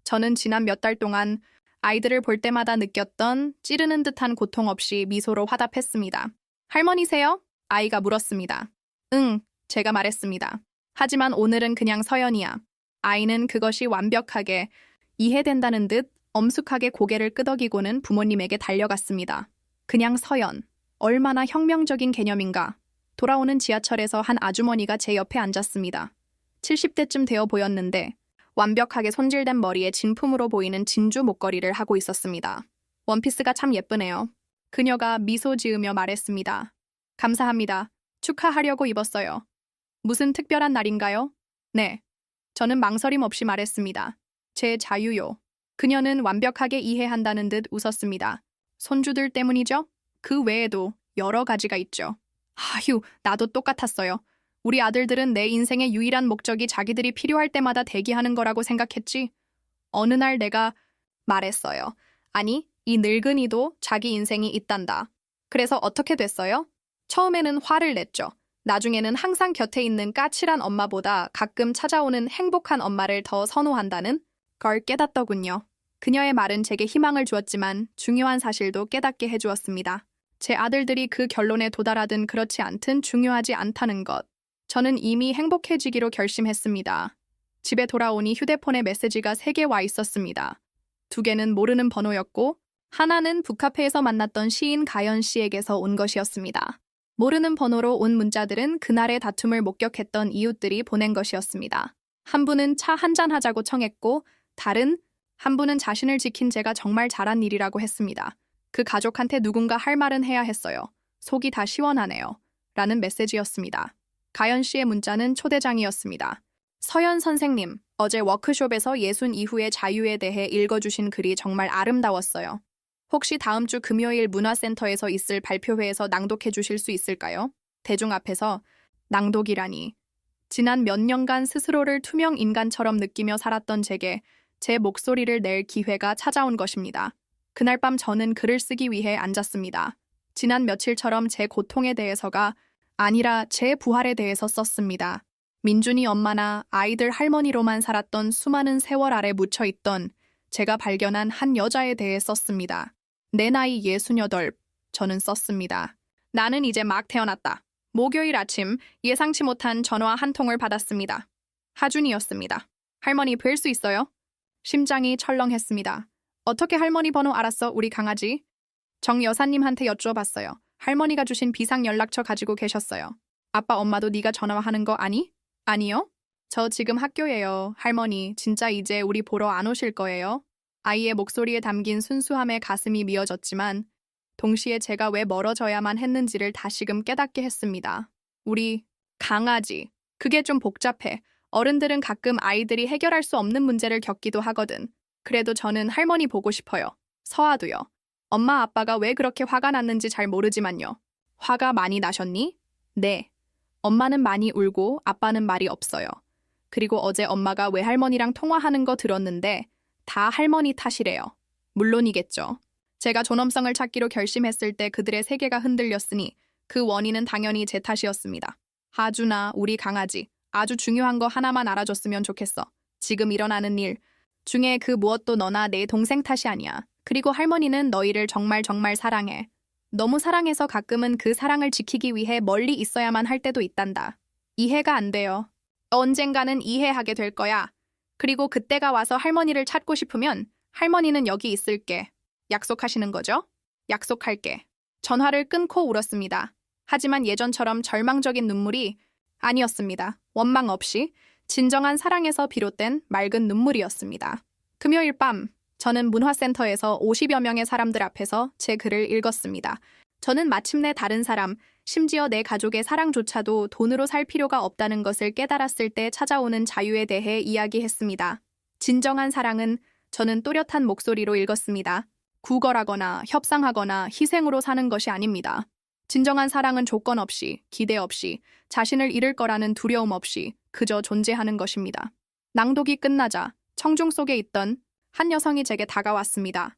저는 지난 몇 달 동안 아이들을 볼 때마다 느꼈던 찌르는 듯한 고통 없이 미소로 화답했습니다. 할머니세요? 아이가 물었습니다. 응, 제가 말했습니다. 하지만 오늘은 그냥 서연이야. 아이는 그것이 완벽하게 이해된다는 듯 엄숙하게 고개를 끄덕이고는 부모님에게 달려갔습니다. 그냥 서연. 얼마나 혁명적인 개념인가. 돌아오는 지하철에서 한 아주머니가 제 옆에 앉았습니다. 70대쯤 되어 보였는데 완벽하게 손질된 머리에 진품으로 보이는 진주 목걸이를 하고 있었습니다. 원피스가 참 예쁘네요. 그녀가 미소 지으며 말했습니다. 감사합니다. 축하하려고 입었어요. 무슨 특별한 날인가요? 네. 저는 망설임 없이 말했습니다. 제 자유요. 그녀는 완벽하게 이해한다는 듯 웃었습니다. 손주들 때문이죠? 그 외에도 여러 가지가 있죠. 아휴, 나도 똑같았어요. 우리 아들들은 내 인생의 유일한 목적이 자기들이 필요할 때마다 대기하는 거라고 생각했지. 어느 날 내가 말했어요. 아니, 이 늙은이도 자기 인생이 있단다. 그래서 어떻게 됐어요? 처음에는 화를 냈죠. 나중에는 항상 곁에 있는 까칠한 엄마보다 가끔 찾아오는 행복한 엄마를 더 선호한다는 걸 깨닫더군요. 그녀의 말은 제게 희망을 주었지만 중요한 사실도 깨닫게 해주었습니다. 제 아들들이 그 결론에 도달하든 그렇지 않든 중요하지 않다는 것. 저는 이미 행복해지기로 결심했습니다. 집에 돌아오니 휴대폰에 메시지가 3개 와 있었습니다. 2개는 모르는 번호였고 하나는 북카페에서 만났던 시인 가연 씨에게서 온 것이었습니다. 모르는 번호로 온 문자들은 그날의 다툼을 목격했던 이웃들이 보낸 것이었습니다. 한 분은 차 한잔 하자고 청했고 다른 한 분은 자신을 지킨 제가 정말 잘한 일이라고 했습니다. 그 가족한테 누군가 할 말은 해야 했어요. 속이 다 시원하네요. 라는 메시지였습니다. 가연 씨의 문자는 초대장이었습니다. 서연 선생님, 어제 워크숍에서 예순 이후의 자유에 대해 읽어주신 글이 정말 아름다웠어요. 혹시 다음 주 금요일 문화센터에서 있을 발표회에서 낭독해 주실 수 있을까요? 대중 앞에서 낭독이라니. 지난 몇 년간 스스로를 투명 인간처럼 느끼며 살았던 제게 제 목소리를 낼 기회가 찾아온 것입니다. 그날 밤 저는 글을 쓰기 위해 앉았습니다. 지난 며칠처럼 제 고통에 대해서가 아니라 제 부활에 대해서 썼습니다. 민준이 엄마나 아이들 할머니로만 살았던 수많은 세월 아래 묻혀있던 제가 발견한 한 여자에 대해 썼습니다. 내 나이 68, 저는 썼습니다. 나는 이제 막 태어났다. 목요일 아침 예상치 못한 전화 한 통을 받았습니다. 하준이었습니다. 할머니 뵐 수 있어요? 심장이 철렁했습니다. 어떻게 할머니 번호 알았어, 우리 강아지? 정 여사님한테 여쭈어봤어요. 할머니가 주신 비상 연락처 가지고 계셨어요. 아빠 엄마도 네가 전화하는 거 아니? 아니요? 저 지금 학교예요. 할머니, 진짜 이제 우리 보러 안 오실 거예요? 아이의 목소리에 담긴 순수함에 가슴이 미어졌지만 동시에 제가 왜 멀어져야만 했는지를 다시금 깨닫게 했습니다. 우리 강아지. 그게 좀 복잡해. 어른들은 가끔 아이들이 해결할 수 없는 문제를 겪기도 하거든. 그래도 저는 할머니 보고 싶어요. 서아도요. 엄마 아빠가 왜 그렇게 화가 났는지 잘 모르지만요. 화가 많이 나셨니? 네. 엄마는 많이 울고 아빠는 말이 없어요. 그리고 어제 엄마가 외할머니랑 통화하는 거 들었는데 다 할머니 탓이래요. 물론이겠죠. 제가 존엄성을 찾기로 결심했을 때 그들의 세계가 흔들렸으니 그 원인은 당연히 제 탓이었습니다. 하준아, 우리 강아지. 아주 중요한 거 하나만 알아줬으면 좋겠어. 지금 일어나는 일 중에 그 무엇도 너나 내 동생 탓이 아니야. 그리고 할머니는 너희를 정말 정말 사랑해. 너무 사랑해서 가끔은 그 사랑을 지키기 위해 멀리 있어야만 할 때도 있단다. 이해가 안 돼요. 언젠가는 이해하게 될 거야. 그리고 그때가 와서 할머니를 찾고 싶으면 할머니는 여기 있을게. 약속하시는 거죠? 약속할게. 전화를 끊고 울었습니다. 하지만 예전처럼 절망적인 눈물이 아니었습니다. 원망 없이 진정한 사랑에서 비롯된 맑은 눈물이었습니다. 금요일 밤 저는 문화센터에서 50여 명의 사람들 앞에서 제 글을 읽었습니다. 저는 마침내 다른 사람, 심지어 내 가족의 사랑조차도 돈으로 살 필요가 없다는 것을 깨달았을 때 찾아오는 자유에 대해 이야기했습니다. 진정한 사랑은 저는 또렷한 목소리로 읽었습니다. 구걸하거나 협상하거나 희생으로 사는 것이 아닙니다. 진정한 사랑은 조건 없이, 기대 없이, 자신을 잃을 거라는 두려움 없이 그저 존재하는 것입니다. 낭독이 끝나자 청중 속에 있던 한 여성이 제게 다가왔습니다.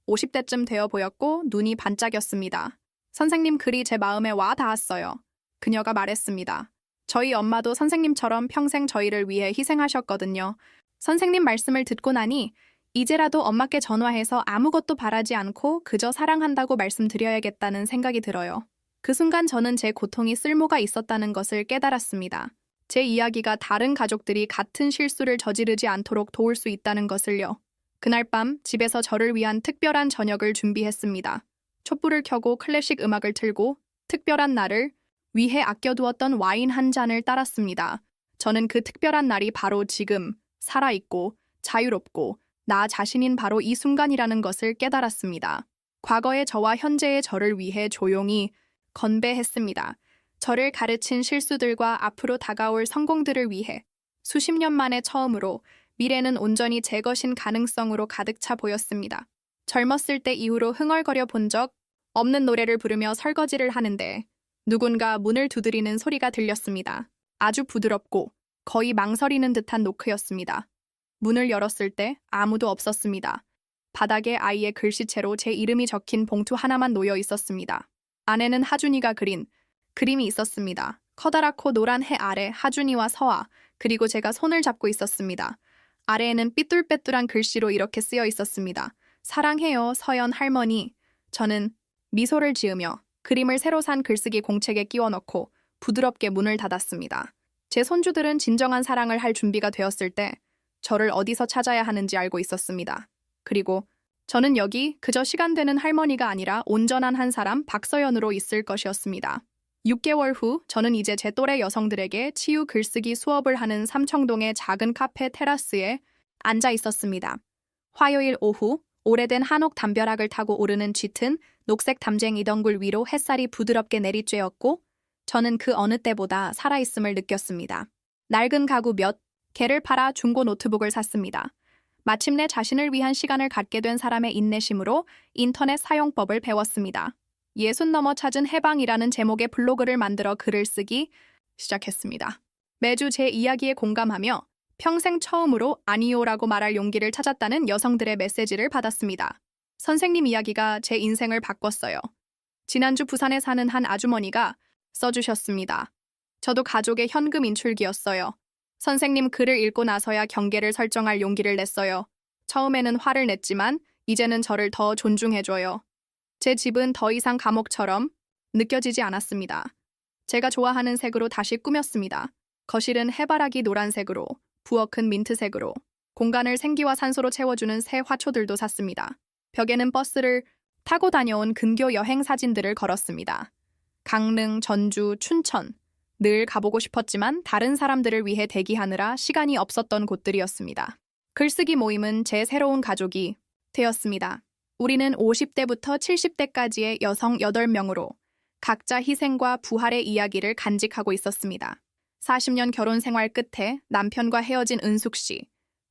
50대쯤 되어 보였고 눈이 반짝였습니다. 선생님 글이 제 마음에 와 닿았어요. 그녀가 말했습니다. 저희 엄마도 선생님처럼 평생 저희를 위해 희생하셨거든요. 선생님 말씀을 듣고 나니 이제라도 엄마께 전화해서 아무것도 바라지 않고 그저 사랑한다고 말씀드려야겠다는 생각이 들어요. 그 순간 저는 제 고통이 쓸모가 있었다는 것을 깨달았습니다. 제 이야기가 다른 가족들이 같은 실수를 저지르지 않도록 도울 수 있다는 것을요. 그날 밤 집에서 저를 위한 특별한 저녁을 준비했습니다. 촛불을 켜고 클래식 음악을 틀고 특별한 날을 위해 아껴두었던 와인 한 잔을 따랐습니다. 저는 그 특별한 날이 바로 지금 살아있고 자유롭고 나 자신인 바로 이 순간이라는 것을 깨달았습니다. 과거의 저와 현재의 저를 위해 조용히 건배했습니다. 저를 가르친 실수들과 앞으로 다가올 성공들을 위해 수십 년 만에 처음으로 미래는 온전히 제 것인 가능성으로 가득 차 보였습니다. 젊었을 때 이후로 흥얼거려 본 적 없는 노래를 부르며 설거지를 하는데 누군가 문을 두드리는 소리가 들렸습니다. 아주 부드럽고 거의 망설이는 듯한 노크였습니다. 문을 열었을 때 아무도 없었습니다. 바닥에 아이의 글씨체로 제 이름이 적힌 봉투 하나만 놓여 있었습니다. 안에는 하준이가 그린 그림이 있었습니다. 커다랗고 노란 해 아래 하준이와 서아, 그리고 제가 손을 잡고 있었습니다. 아래에는 삐뚤빼뚤한 글씨로 이렇게 쓰여 있었습니다. 사랑해요, 서연 할머니. 저는 미소를 지으며 그림을 새로 산 글쓰기 공책에 끼워 넣고 부드럽게 문을 닫았습니다. 제 손주들은 진정한 사랑을 할 준비가 되었을 때 저를 어디서 찾아야 하는지 알고 있었습니다. 그리고 저는 여기 그저 시간 되는 할머니가 아니라 온전한 한 사람 박서연으로 있을 것이었습니다. 6개월 후 저는 이제 제 또래 여성들에게 치유 글쓰기 수업을 하는 삼청동의 작은 카페 테라스에 앉아 있었습니다. 화요일 오후 오래된 한옥 담벼락을 타고 오르는 짙은 녹색 담쟁 이덩굴 위로 햇살이 부드럽게 내리쬐었고 저는 그 어느 때보다 살아있음을 느꼈습니다. 낡은 가구 몇 개를 팔아 중고 노트북을 샀습니다. 마침내 자신을 위한 시간을 갖게 된 사람의 인내심으로 인터넷 사용법을 배웠습니다. 60 넘어 찾은 해방이라는 제목의 블로그를 만들어 글을 쓰기 시작했습니다. 매주 제 이야기에 공감하며 평생 처음으로 아니요라고 말할 용기를 찾았다는 여성들의 메시지를 받았습니다. 선생님 이야기가 제 인생을 바꿨어요. 지난주 부산에 사는 한 아주머니가 써주셨습니다. 저도 가족의 현금 인출기였어요. 선생님 글을 읽고 나서야 경계를 설정할 용기를 냈어요. 처음에는 화를 냈지만 이제는 저를 더 존중해줘요. 제 집은 더 이상 감옥처럼 느껴지지 않았습니다. 제가 좋아하는 색으로 다시 꾸몄습니다. 거실은 해바라기 노란색으로, 부엌은 민트색으로, 공간을 생기와 산소로 채워주는 새 화초들도 샀습니다. 벽에는 버스를 타고 다녀온 근교 여행 사진들을 걸었습니다. 강릉, 전주, 춘천, 늘 가보고 싶었지만 다른 사람들을 위해 대기하느라 시간이 없었던 곳들이었습니다. 글쓰기 모임은 제 새로운 가족이 되었습니다. 우리는 50대부터 70대까지의 여성 8명으로 각자 희생과 부활의 이야기를 간직하고 있었습니다. 40년 결혼 생활 끝에 남편과 헤어진 은숙 씨,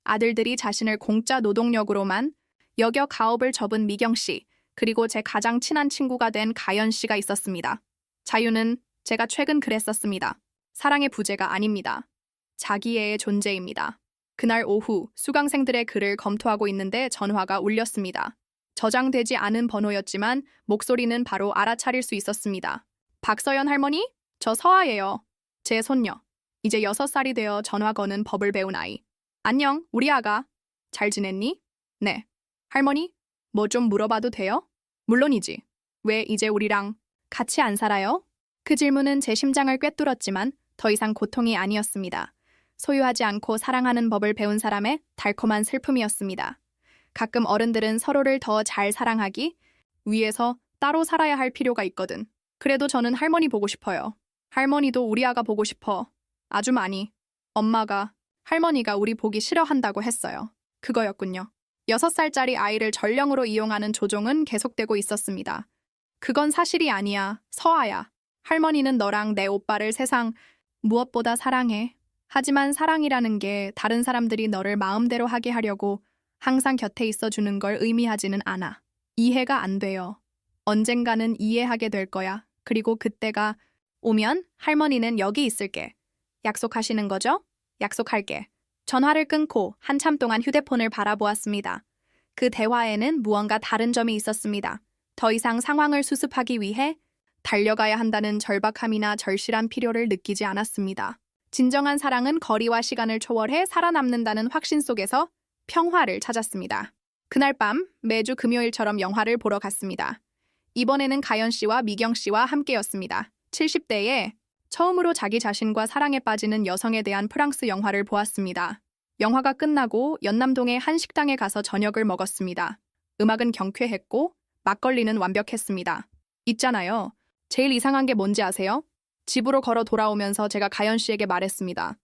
아들들이 자신을 공짜 노동력으로만 여겨 가업을 접은 미경 씨, 그리고 제 가장 친한 친구가 된 가연 씨가 있었습니다. 자유는 제가 최근 그랬었습니다. 사랑의 부재가 아닙니다. 자기애의 존재입니다. 그날 오후 수강생들의 글을 검토하고 있는데 전화가 울렸습니다. 저장되지 않은 번호였지만 목소리는 바로 알아차릴 수 있었습니다. 박서연 할머니? 저 서아예요. 제 손녀. 이제 6살이 되어 전화 거는 법을 배운 아이. 안녕, 우리 아가. 잘 지냈니? 네. 할머니, 뭐 좀 물어봐도 돼요? 물론이지. 왜 이제 우리랑 같이 안 살아요? 그 질문은 제 심장을 꿰뚫었지만 더 이상 고통이 아니었습니다. 소유하지 않고 사랑하는 법을 배운 사람의 달콤한 슬픔이었습니다. 가끔 어른들은 서로를 더 잘 사랑하기 위해서 따로 살아야 할 필요가 있거든. 그래도 저는 할머니 보고 싶어요. 할머니도 우리 아가 보고 싶어. 아주 많이. 엄마가, 할머니가 우리 보기 싫어한다고 했어요. 그거였군요. 6살짜리 아이를 전령으로 이용하는 조종은 계속되고 있었습니다. 그건 사실이 아니야, 서아야. 할머니는 너랑 내 오빠를 세상 무엇보다 사랑해. 하지만 사랑이라는 게 다른 사람들이 너를 마음대로 하게 하려고 항상 곁에 있어주는 걸 의미하지는 않아. 이해가 안 돼요. 언젠가는 이해하게 될 거야. 그리고 그때가 오면 할머니는 여기 있을게. 약속하시는 거죠? 약속할게. 전화를 끊고 한참 동안 휴대폰을 바라보았습니다. 그 대화에는 무언가 다른 점이 있었습니다. 더 이상 상황을 수습하기 위해 달려가야 한다는 절박함이나 절실한 필요를 느끼지 않았습니다. 진정한 사랑은 거리와 시간을 초월해 살아남는다는 확신 속에서 평화를 찾았습니다. 그날 밤 매주 금요일처럼 영화를 보러 갔습니다. 이번에는 가연 씨와 미경 씨와 함께였습니다. 70대에 처음으로 자기 자신과 사랑에 빠지는 여성에 대한 프랑스 영화를 보았습니다. 영화가 끝나고 연남동의 한 식당에 가서 저녁을 먹었습니다. 음악은 경쾌했고 막걸리는 완벽했습니다. 있잖아요. 제일 이상한 게 뭔지 아세요? 집으로 걸어 돌아오면서 제가 가연 씨에게 말했습니다.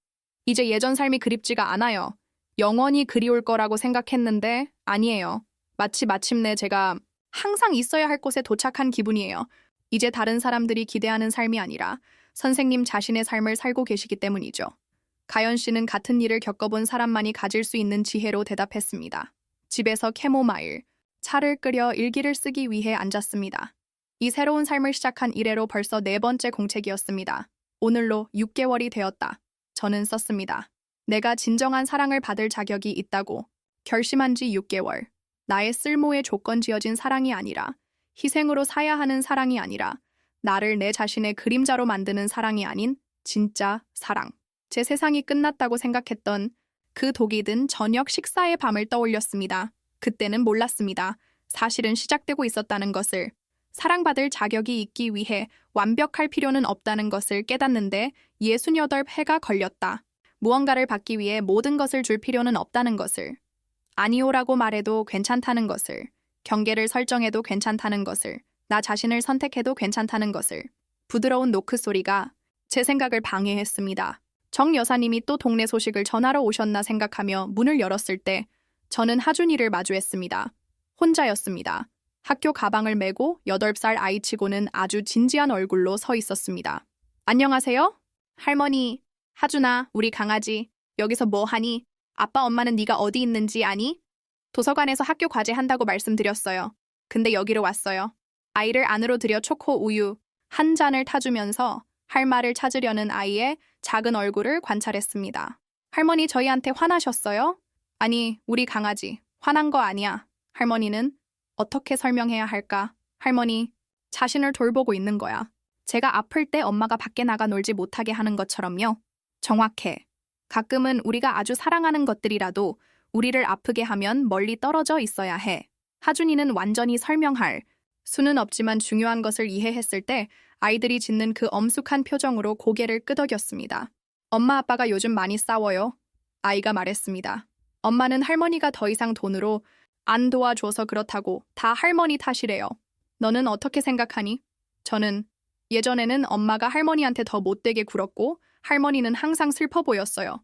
이제 예전 삶이 그립지가 않아요. 영원히 그리울 거라고 생각했는데 아니에요. 마치 마침내 제가 항상 있어야 할 곳에 도착한 기분이에요. 이제 다른 사람들이 기대하는 삶이 아니라 선생님 자신의 삶을 살고 계시기 때문이죠. 가연 씨는 같은 일을 겪어본 사람만이 가질 수 있는 지혜로 대답했습니다. 집에서 캐모마일, 차를 끓여 일기를 쓰기 위해 앉았습니다. 이 새로운 삶을 시작한 이래로 벌써 4번째 공책이었습니다. 오늘로 6개월이 되었다. 저는 썼습니다. 내가 진정한 사랑을 받을 자격이 있다고 결심한 지 6개월. 나의 쓸모에 조건 지어진 사랑이 아니라 희생으로 사야 하는 사랑이 아니라 나를 내 자신의 그림자로 만드는 사랑이 아닌 진짜 사랑. 제 세상이 끝났다고 생각했던 그 독이 든 저녁 식사의 밤을 떠올렸습니다. 그때는 몰랐습니다. 사실은 시작되고 있었다는 것을. 사랑받을 자격이 있기 위해 완벽할 필요는 없다는 것을 깨닫는데 68회가 걸렸다. 무언가를 받기 위해 모든 것을 줄 필요는 없다는 것을. 아니오라고 말해도 괜찮다는 것을. 경계를 설정해도 괜찮다는 것을. 나 자신을 선택해도 괜찮다는 것을. 부드러운 노크 소리가 제 생각을 방해했습니다. 정 여사님이 또 동네 소식을 전하러 오셨나 생각하며 문을 열었을 때 저는 하준이를 마주했습니다. 혼자였습니다. 학교 가방을 메고 8살 아이치고는 아주 진지한 얼굴로 서 있었습니다. 안녕하세요? 할머니, 하준아, 우리 강아지. 여기서 뭐 하니? 아빠 엄마는 네가 어디 있는지 아니? 도서관에서 학교 과제 한다고 말씀드렸어요. 근데 여기로 왔어요. 아이를 안으로 들여 초코 우유 한 잔을 타주면서 할 말을 찾으려는 아이의 작은 얼굴을 관찰했습니다. 할머니 저희한테 화나셨어요? 아니, 우리 강아지. 화난 거 아니야. 할머니는 어떻게 설명해야 할까? 할머니, 자신을 돌보고 있는 거야. 제가 아플 때 엄마가 밖에 나가 놀지 못하게 하는 것처럼요. 정확해. 가끔은 우리가 아주 사랑하는 것들이라도 우리를 아프게 하면 멀리 떨어져 있어야 해. 하준이는 완전히 설명할 수는 없지만 중요한 것을 이해했을 때 아이들이 짓는 그 엄숙한 표정으로 고개를 끄덕였습니다. 엄마 아빠가 요즘 많이 싸워요. 아이가 말했습니다. 엄마는 할머니가 더 이상 돈으로 안 도와줘서 그렇다고 다 할머니 탓이래요. 너는 어떻게 생각하니? 저는 예전에는 엄마가 할머니한테 더 못되게 굴었고 할머니는 항상 슬퍼 보였어요.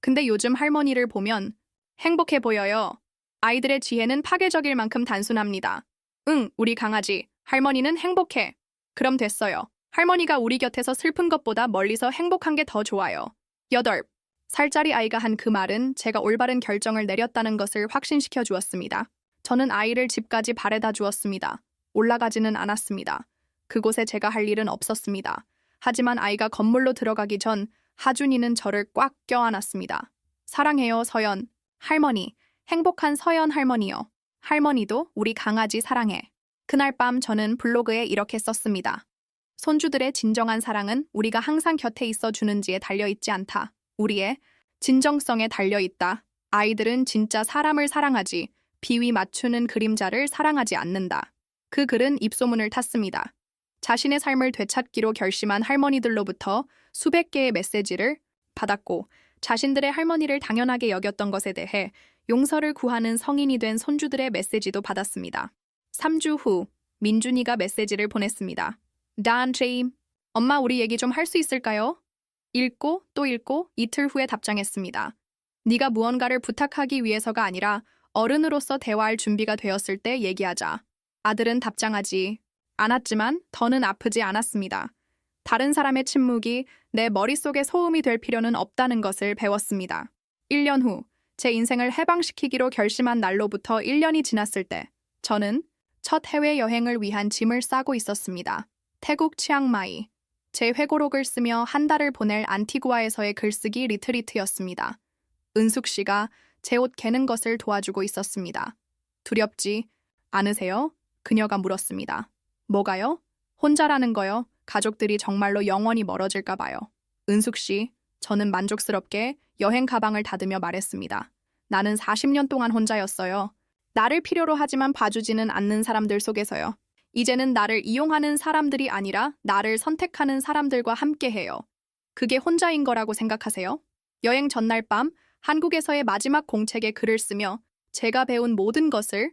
근데 요즘 할머니를 보면 행복해 보여요. 아이들의 지혜는 파괴적일 만큼 단순합니다. 응, 우리 강아지. 할머니는 행복해. 그럼 됐어요. 할머니가 우리 곁에서 슬픈 것보다 멀리서 행복한 게 더 좋아요. 8살짜리 아이가 한 그 말은 제가 올바른 결정을 내렸다는 것을 확신시켜 주었습니다. 저는 아이를 집까지 바래다 주었습니다. 올라가지는 않았습니다. 그곳에 제가 할 일은 없었습니다. 하지만 아이가 건물로 들어가기 전 하준이는 저를 꽉 껴안았습니다. 사랑해요, 서연. 할머니, 행복한 서연 할머니요. 할머니도 우리 강아지 사랑해. 그날 밤 저는 블로그에 이렇게 썼습니다. 손주들의 진정한 사랑은 우리가 항상 곁에 있어 주는지에 달려있지 않다. 우리의 진정성에 달려있다. 아이들은 진짜 사람을 사랑하지 비위 맞추는 그림자를 사랑하지 않는다. 그 글은 입소문을 탔습니다. 자신의 삶을 되찾기로 결심한 할머니들로부터 수백 개의 메시지를 받았고 자신들의 할머니를 당연하게 여겼던 것에 대해 용서를 구하는 성인이 된 손주들의 메시지도 받았습니다. 3주 후 민준이가 메시지를 보냈습니다. 단 제임, 엄마 우리 얘기 좀 할 수 있을까요? 읽고 또 읽고 이틀 후에 답장했습니다. 네가 무언가를 부탁하기 위해서가 아니라 어른으로서 대화할 준비가 되었을 때 얘기하자. 아들은 답장하지 않았지만 더는 아프지 않았습니다. 다른 사람의 침묵이 내 머릿속에 소음이 될 필요는 없다는 것을 배웠습니다. 1년 후 제 인생을 해방시키기로 결심한 날로부터 1년이 지났을 때 저는 첫 해외여행을 위한 짐을 싸고 있었습니다. 태국 치앙마이. 제 회고록을 쓰며 한 달을 보낼 안티구아에서의 글쓰기 리트리트였습니다. 은숙 씨가 제 옷 개는 것을 도와주고 있었습니다. 두렵지 않으세요? 그녀가 물었습니다. 뭐가요? 혼자라는 거요. 가족들이 정말로 영원히 멀어질까 봐요. 은숙 씨, 저는 만족스럽게 여행 가방을 닫으며 말했습니다. 나는 40년 동안 혼자였어요. 나를 필요로 하지만 봐주지는 않는 사람들 속에서요. 이제는 나를 이용하는 사람들이 아니라 나를 선택하는 사람들과 함께해요. 그게 혼자인 거라고 생각하세요? 여행 전날 밤 한국에서의 마지막 공책에 글을 쓰며 제가 배운 모든 것을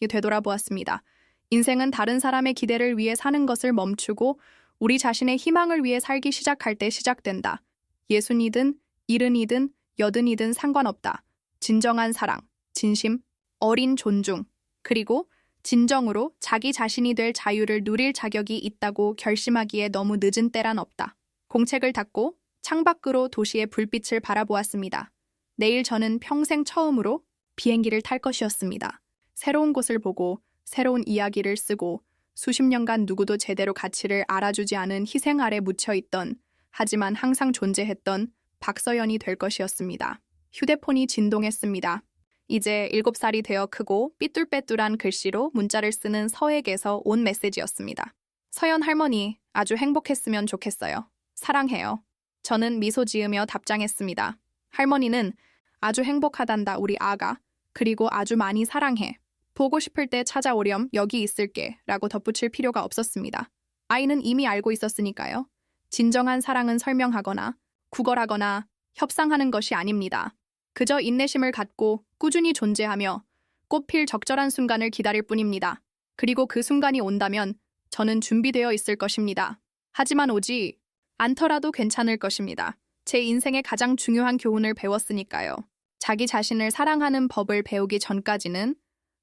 되돌아보았습니다. 인생은 다른 사람의 기대를 위해 사는 것을 멈추고 우리 자신의 희망을 위해 살기 시작할 때 시작된다. 60이든 70이든 80이든 상관없다. 진정한 사랑, 진심, 어린 존중, 그리고 진정으로 자기 자신이 될 자유를 누릴 자격이 있다고 결심하기에 너무 늦은 때란 없다. 공책을 닫고 창밖으로 도시의 불빛을 바라보았습니다. 내일 저는 평생 처음으로 비행기를 탈 것이었습니다. 새로운 곳을 보고 새로운 이야기를 쓰고 수십 년간 누구도 제대로 가치를 알아주지 않은 희생 아래 묻혀있던 하지만 항상 존재했던 박서연이 될 것이었습니다. 휴대폰이 진동했습니다. 이제 7살이 되어 크고 삐뚤빼뚤한 글씨로 문자를 쓰는 서에게서 온 메시지였습니다. 서연 할머니, 아주 행복했으면 좋겠어요. 사랑해요. 저는 미소 지으며 답장했습니다. 할머니는 아주 행복하단다 우리 아가. 그리고 아주 많이 사랑해. 보고 싶을 때 찾아오렴 여기 있을게 라고 덧붙일 필요가 없었습니다. 아이는 이미 알고 있었으니까요. 진정한 사랑은 설명하거나 구걸하거나 협상하는 것이 아닙니다. 그저 인내심을 갖고 꾸준히 존재하며 꽃필 적절한 순간을 기다릴 뿐입니다. 그리고 그 순간이 온다면 저는 준비되어 있을 것입니다. 하지만 오지 않더라도 괜찮을 것입니다. 제 인생의 가장 중요한 교훈을 배웠으니까요. 자기 자신을 사랑하는 법을 배우기 전까지는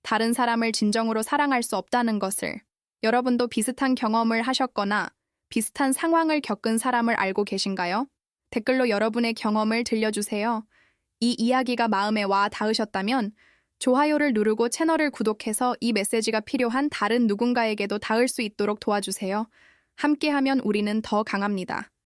다른 사람을 진정으로 사랑할 수 없다는 것을 여러분도 비슷한 경험을 하셨거나 비슷한 상황을 겪은 사람을 알고 계신가요? 댓글로 여러분의 경험을 들려주세요. 이 이야기가 마음에 와 닿으셨다면 좋아요를 누르고 채널을 구독해서 이 메시지가 필요한 다른 누군가에게도 닿을 수 있도록 도와주세요. 함께하면 우리는 더 강합니다.